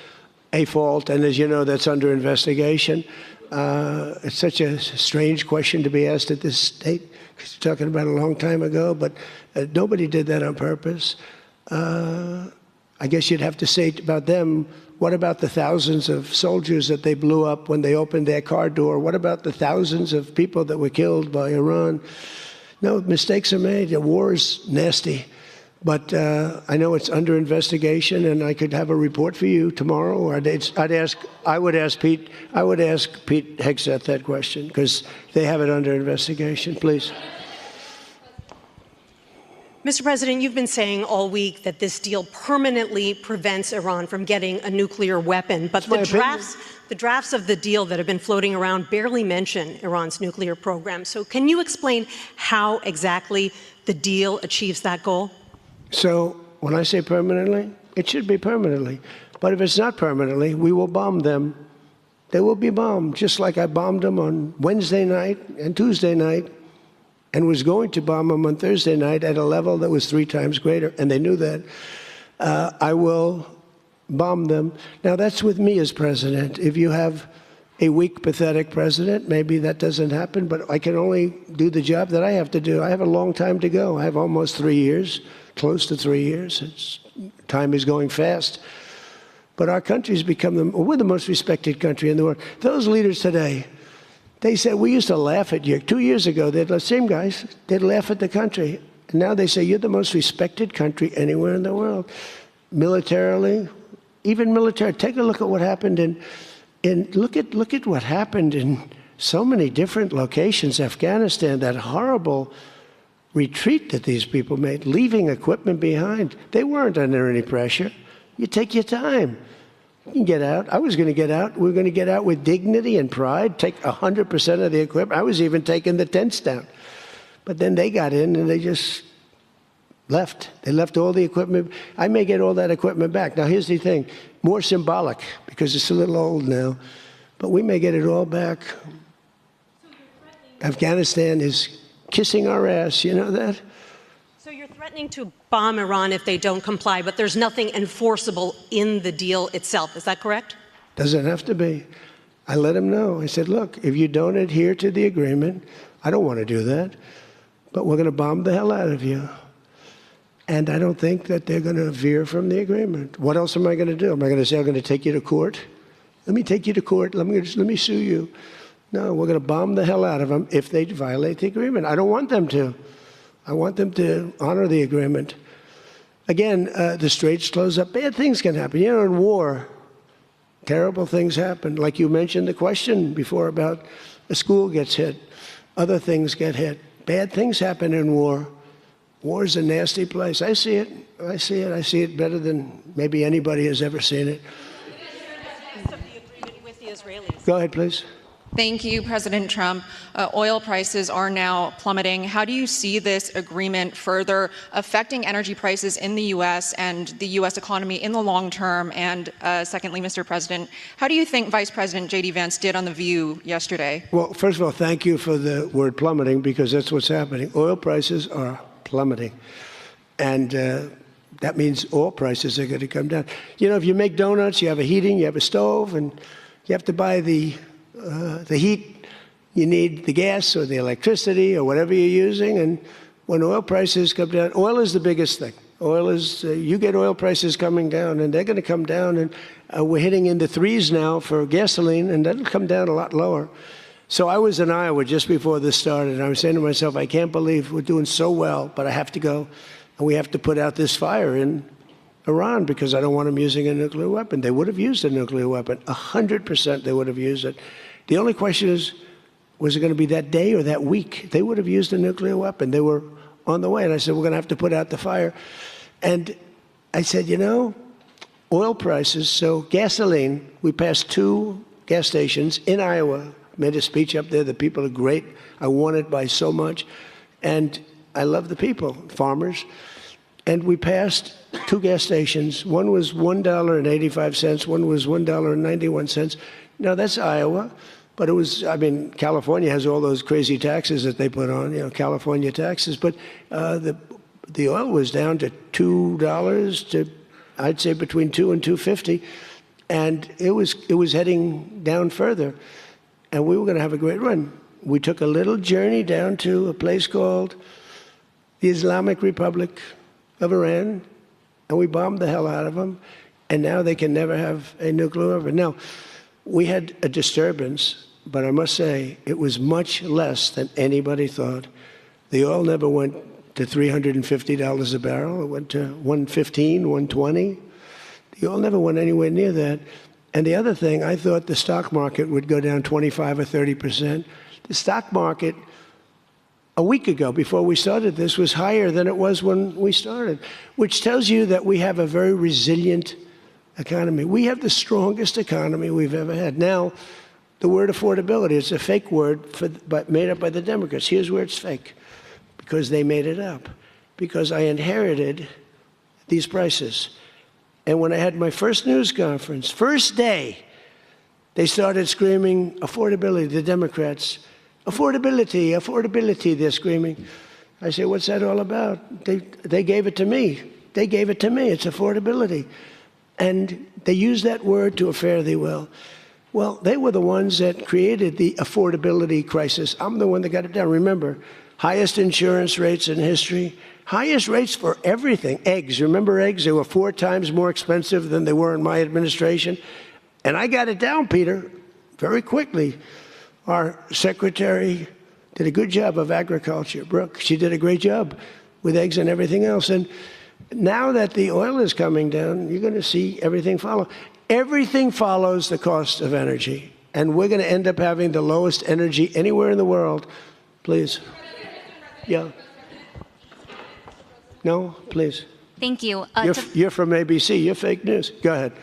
a fault, and as you know, that's under investigation. It's such a strange question to be asked at this state, because you're talking about a long time ago, but nobody did that on purpose. I guess you'd have to say about them, what about the thousands of soldiers that they blew up when they opened their car door? What about the thousands of people that were killed by Iran? No, mistakes are made. The war is nasty. But I know it's under investigation, and I could have a report for you tomorrow. Or I would ask Pete Hegseth that question, because they have it under investigation. Please. Mr. President, you've been saying all week that this deal permanently prevents Iran from getting a nuclear weapon, but the drafts of the deal that have been floating around barely mention Iran's nuclear program. So can you explain how exactly the deal achieves that goal? So when I say permanently, it should be permanently. But if it's not permanently, we will bomb them. They will be bombed, just like I bombed them on Wednesday night and Tuesday night, and was going to bomb them on Thursday night at a level that was 3 times greater, and they knew that. I will bomb them. Now, that's with me as president. If you have a weak, pathetic president, maybe that doesn't happen, but I can only do the job that I have to do. I have a long time to go. I have almost 3 years, close to 3 years. Time is going fast. But our country's become we're the most respected country in the world. Those leaders today, they said, we used to laugh at you. 2 years ago, the same guys, they'd laugh at the country. And now they say, you're the most respected country anywhere in the world. Militarily, even military. Take a look at what happened look at what happened in so many different locations. Afghanistan, that horrible retreat that these people made, leaving equipment behind. They weren't under any pressure. You take your time. You can get out. I was going to get out. We were going to get out with dignity and pride, take 100% of the equipment. I was even taking the tents down. But then they got in and they just left. They left all the equipment. I may get all that equipment back. Now, here's the thing. More symbolic, because it's a little old now. But we may get it all back. Afghanistan is kissing our ass. You know that? So you're threatening to bomb Iran if they don't comply, but there's nothing enforceable in the deal itself. Is that correct? Doesn't have to be. I let them know. I said, look, if you don't adhere to the agreement, I don't want to do that, but we're going to bomb the hell out of you. And I don't think that they're going to veer from the agreement. What else am I going to do? Am I going to say I'm going to take you to court? Let me take you to court. Let me sue you. No, we're going to bomb the hell out of them if they violate the agreement. I don't want them to. I want them to honor the agreement. Again, the straits close up. Bad things can happen. You know, in war, terrible things happen. Like you mentioned the question before about a school gets hit. Other things get hit. Bad things happen in war. War is a nasty place. I see it. I see it. I see it better than maybe anybody has ever seen it. Go ahead, please. Thank you, President Trump. Oil prices are now plummeting. How do you see this agreement further affecting energy prices in the U.S. and the U.S. economy in the long term? And secondly, Mr. President, how do you think Vice President J.D. Vance did on The View yesterday? Well, first of all, thank you for the word plummeting, because that's what's happening. Oil prices are plummeting. And that means oil prices are going to come down. You know, if you make donuts, you have a heating, you have a stove, and you have to buy the heat, you need the gas or the electricity or whatever you're using. And when oil prices come down, oil is the biggest thing. Oil is, you get oil prices coming down, and they're going to come down. And we're hitting in the threes now for gasoline, and that'll come down a lot lower. So I was in Iowa just before this started, and I was saying to myself, I can't believe we're doing so well, but I have to go, and we have to put out this fire in Iran because I don't want them using a nuclear weapon. They would have used a nuclear weapon. 100% they would have used it. The only question is, was it going to be that day or that week? They would have used a nuclear weapon. They were on the way, and I said, we're going to have to put out the fire. And I said, you know, oil prices, so gasoline, we passed 2 gas stations in Iowa, made a speech up there. The people are great. I won it by so much. And I love the people, farmers. And we passed 2 gas stations. One was $1.85. One was $1.91. Now, that's Iowa. But it was, I mean, California has all those crazy taxes that they put on, you know, California taxes. But the oil was down to $2 to, I'd say, between $2 and $2.50. And it was heading down further. And we were going to have a great run. We took a little journey down to a place called the Islamic Republic of Iran, and we bombed the hell out of them. And now they can never have a nuclear weapon. Now, we had a disturbance, but I must say it was much less than anybody thought. The oil never went to $350 a barrel. It went to $115, $120. The oil never went anywhere near that. And the other thing, I thought the stock market would go down 25 or 30%. The stock market, a week ago, before we started this, was higher than it was when we started, which tells you that we have a very resilient economy. We have the strongest economy we've ever had. Now, the word affordability, it's a fake word but made up by the Democrats. Here's where it's fake, because they made it up, because I inherited these prices. And when I had my first news conference, first day, they started screaming affordability, the Democrats. Affordability, affordability, they're screaming. I say, what's that all about? They gave it to me. They gave it to me. It's affordability. And they use that word to a fare thee well. Well, they were the ones that created the affordability crisis. I'm the one that got it down. Remember, highest insurance rates in history, highest rates for everything. Eggs, remember eggs? They were 4 times more expensive than they were in my administration. And I got it down, Peter, very quickly. Our secretary did a good job of agriculture, Brooke. She did a great job with eggs and everything else. And now that the oil is coming down, you're going to see everything follow. Everything follows the cost of energy. And we're going to end up having the lowest energy anywhere in the world. Please. Yeah. No, please. Thank you. You're from ABC. You're fake news. Go ahead.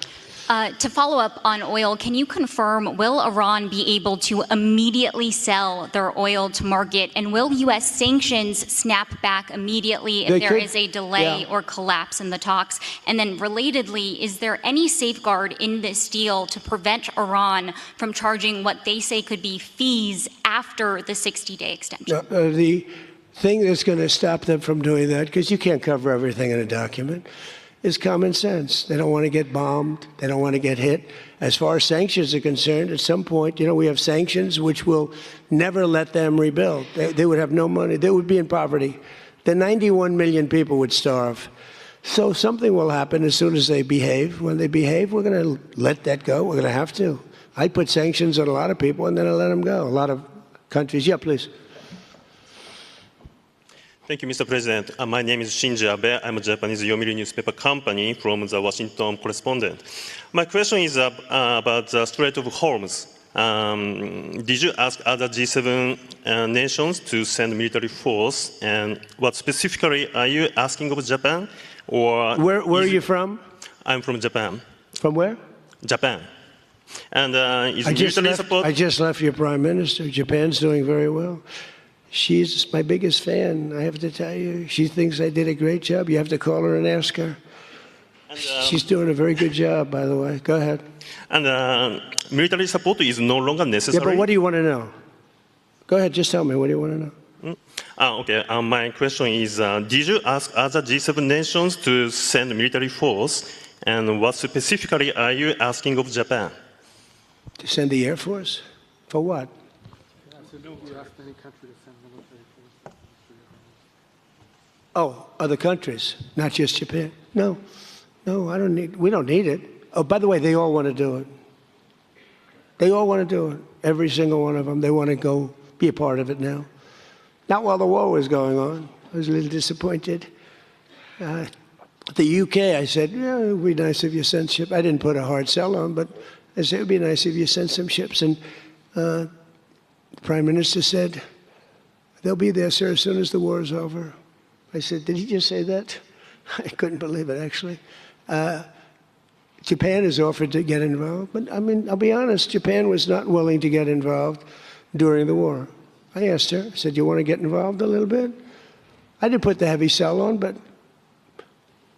To follow up on oil, can you confirm, will Iran be able to immediately sell their oil to market? And will U.S. sanctions snap back immediately if there is a delay or collapse in the talks? And then relatedly, is there any safeguard in this deal to prevent Iran from charging what they say could be fees after the 60-day extension? The thing that's going to stop them from doing that, because you can't cover everything in a document, is common sense. They don't want to get bombed. They don't want to get hit. As far as sanctions are concerned, at some point, we have sanctions which will never let them rebuild. They would have no money. They would be in poverty. The 91 million people would starve. So something will happen as soon as they behave. When they behave, we're going to let that go. We're going to have to. I put sanctions on a lot of people, and then I let them go. A lot of countries. Yeah, please. Thank you, Mr. President. My name is Shinji Abe. I'm a Japanese Yomiuri newspaper company from the Washington Correspondent. My question is about the Strait of Hormuz. Did you ask other G7 nations to send military force? And what specifically are you asking of Japan? Or where are you from? I'm from Japan. From where? Japan. And is military support? I just left your prime minister. Japan's doing very well. She's my biggest fan, I have to tell you. She thinks I did a great job. You have to call her and ask her. And, she's doing a very good job, by the way. Go ahead. And military support is no longer necessary? Yeah, but what do you want to know? Go ahead, just tell me. What do you want to know? Okay, my question is, did you ask other G7 nations to send military force? And what specifically are you asking of Japan? To send the Air Force? For what? Oh, other countries, not just Japan. No, I don't need. We don't need it. Oh, by the way, they all want to do it. They all want to do it. Every single one of them. They want to go be a part of it now. Not while the war was going on. I was a little disappointed. The UK, I said, yeah, it would be nice if you sent ships. I didn't put a hard sell on, but I said it would be nice if you sent some ships. And the Prime Minister said, they'll be there, sir, as soon as the war is over. I said, did he just say that? I couldn't believe it, actually. Japan has offered to get involved. But, I mean, I'll be honest, Japan was not willing to get involved during the war. I asked her, I said, you want to get involved a little bit? I didn't put the heavy sell on, but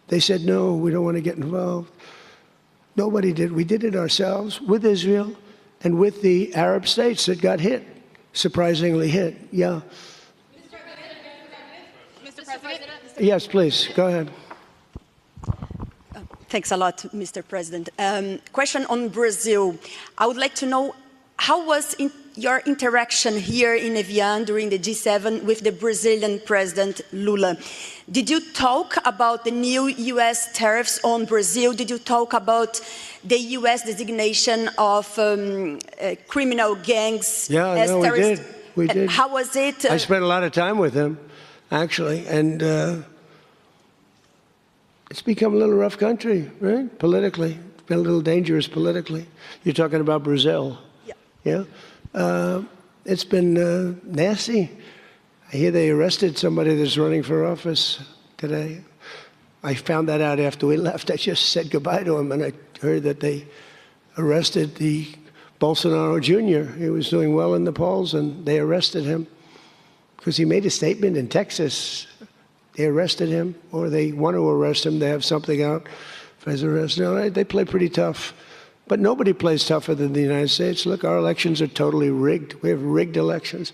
they said, no, we don't want to get involved. Nobody did. We did it ourselves with Israel and with the Arab states that got hit, surprisingly hit. Yeah. Yes, please. Go ahead. Thanks a lot, Mr. President. Question on Brazil. I would like to know, how was your interaction here in Evian during the G7 with the Brazilian President Lula? Did you talk about the new U.S. tariffs on Brazil? Did you talk about the U.S. designation of criminal gangs as terrorists? We did. How was it? I spent a lot of time with him, actually, and it's become a little rough country, right? Politically. It's been a little dangerous politically. You're talking about Brazil. Yeah? It's been nasty. I hear they arrested somebody that's running for office today. I found that out after we left. I just said goodbye to him, and I heard that they arrested the Bolsonaro Jr. He was doing well in the polls, and they arrested him because he made a statement in Texas. They arrested him, or they want to arrest him. They have something out for his arrest. No, they play pretty tough. But nobody plays tougher than the United States. Look, our elections are totally rigged. We have rigged elections.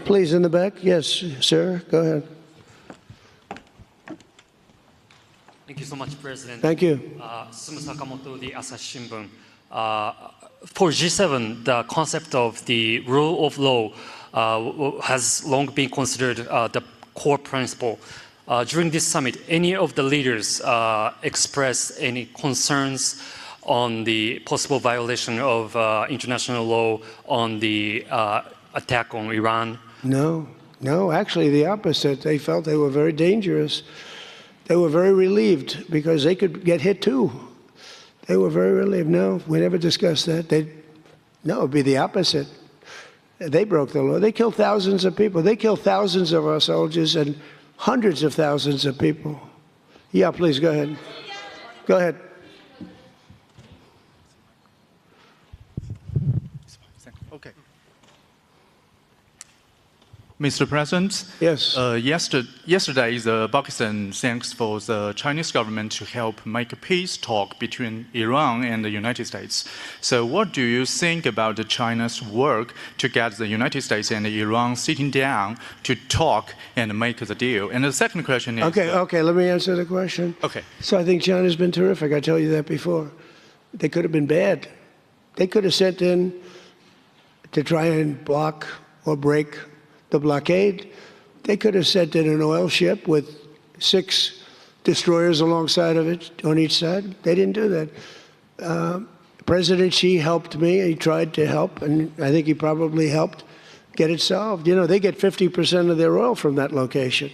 Please, in the back. Yes, sir. Go ahead. Thank you so much, President. Thank you. Sumu Sakamoto, the Asahi Shimbun. For G7, the concept of the rule of law has long been considered the core principle. During this summit, any of the leaders expressed any concerns on the possible violation of international law on the attack on Iran? No, actually the opposite. They felt they were very dangerous. They were very relieved because they could get hit too. They were very relieved. No, we never discussed that. No, it would be the opposite. They broke the law. They killed thousands of people. They killed thousands of our soldiers and hundreds of thousands of people. Yeah, please, go ahead. Go ahead. Okay. Mr. President, yes. Yesterday, the Pakistan thanks for the Chinese government to help make a peace talk between Iran and the United States. So what do you think about China's work to get the United States and Iran sitting down to talk and make the deal? And the second question is... Okay, let me answer the question. Okay. So I think China's been terrific. I told you that before. They could have been bad. They could have sent in to try and block or break the blockade. They could have sent in an oil ship with 6 destroyers alongside of it on each side. They didn't do that. President Xi helped me. He tried to help, and I think he probably helped get it solved. You know, they get 50% of their oil from that location.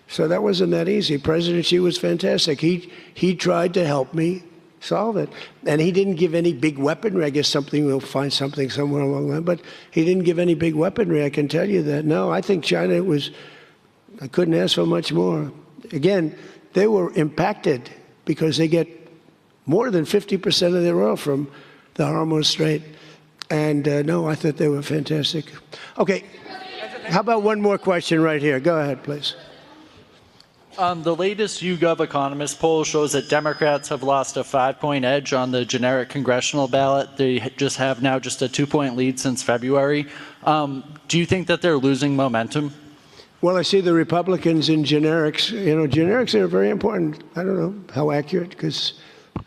So that wasn't that easy. President Xi was fantastic. He tried to help me solve it. And he didn't give any big weaponry. I guess we'll find something somewhere along the line. But he didn't give any big weaponry, I can tell you that. No, I think China I couldn't ask for much more. Again, they were impacted because they get more than 50% of their oil from the Hormuz Strait. And no, I thought they were fantastic. Okay, how about one more question right here? Go ahead, please. The latest YouGov Economist poll shows that Democrats have lost a 5-point edge on the generic congressional ballot. They just have now just a 2-point lead since February. Do you think that they're losing momentum? Well, I see the Republicans in generics. You know, generics are very important. I don't know how accurate, because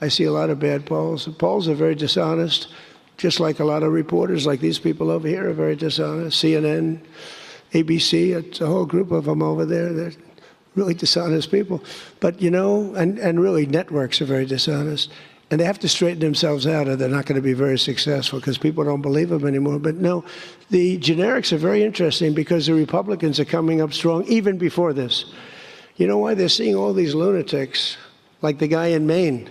I see a lot of bad polls. The polls are very dishonest, just like a lot of reporters, like these people over here, are very dishonest. CNN, ABC, it's a whole group of them over there. They're really dishonest people. But, you know, and really networks are very dishonest. And they have to straighten themselves out, or they're not going to be very successful, because people don't believe them anymore. But no, the generics are very interesting because the Republicans are coming up strong even before this. You know why? They're seeing all these lunatics, like the guy in Maine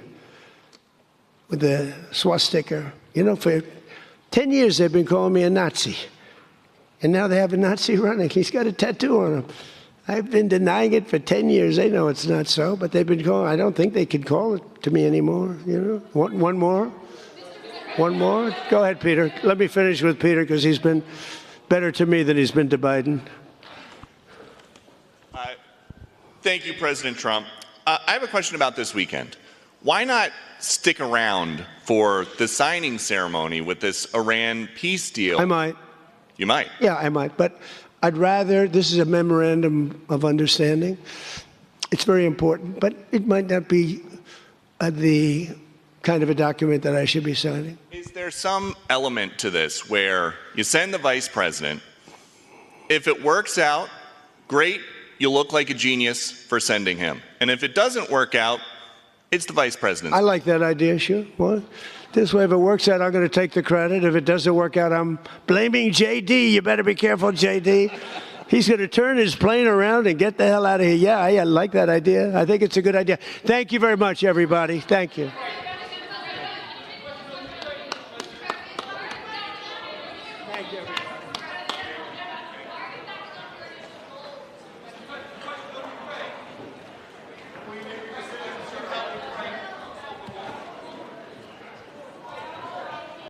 with the swastika. You know, for 10 years they've been calling me a Nazi. And now they have a Nazi running. He's got a tattoo on him. I've been denying it for 10 years. They know it's not so, but they've been calling. I don't think they can call it to me anymore. You know, one more? One more? Go ahead, Peter. Let me finish with Peter, because he's been better to me than he's been to Biden. Thank you, President Trump. I have a question about this weekend. Why not stick around for the signing ceremony with this Iran peace deal? I might. You might? Yeah, I might. But I'd rather, this is a memorandum of understanding. It's very important, but it might not be the kind of a document that I should be signing. Is there some element to this where you send the vice president, if it works out, great, you look like a genius for sending him. And if it doesn't work out, it's the vice president. I like that idea, sure. What? This way, if it works out, I'm going to take the credit. If it doesn't work out, I'm blaming JD. You better be careful, JD. He's going to turn his plane around and get the hell out of here. Yeah, I like that idea. I think it's a good idea. Thank you very much, everybody. Thank you. Thank you, everybody.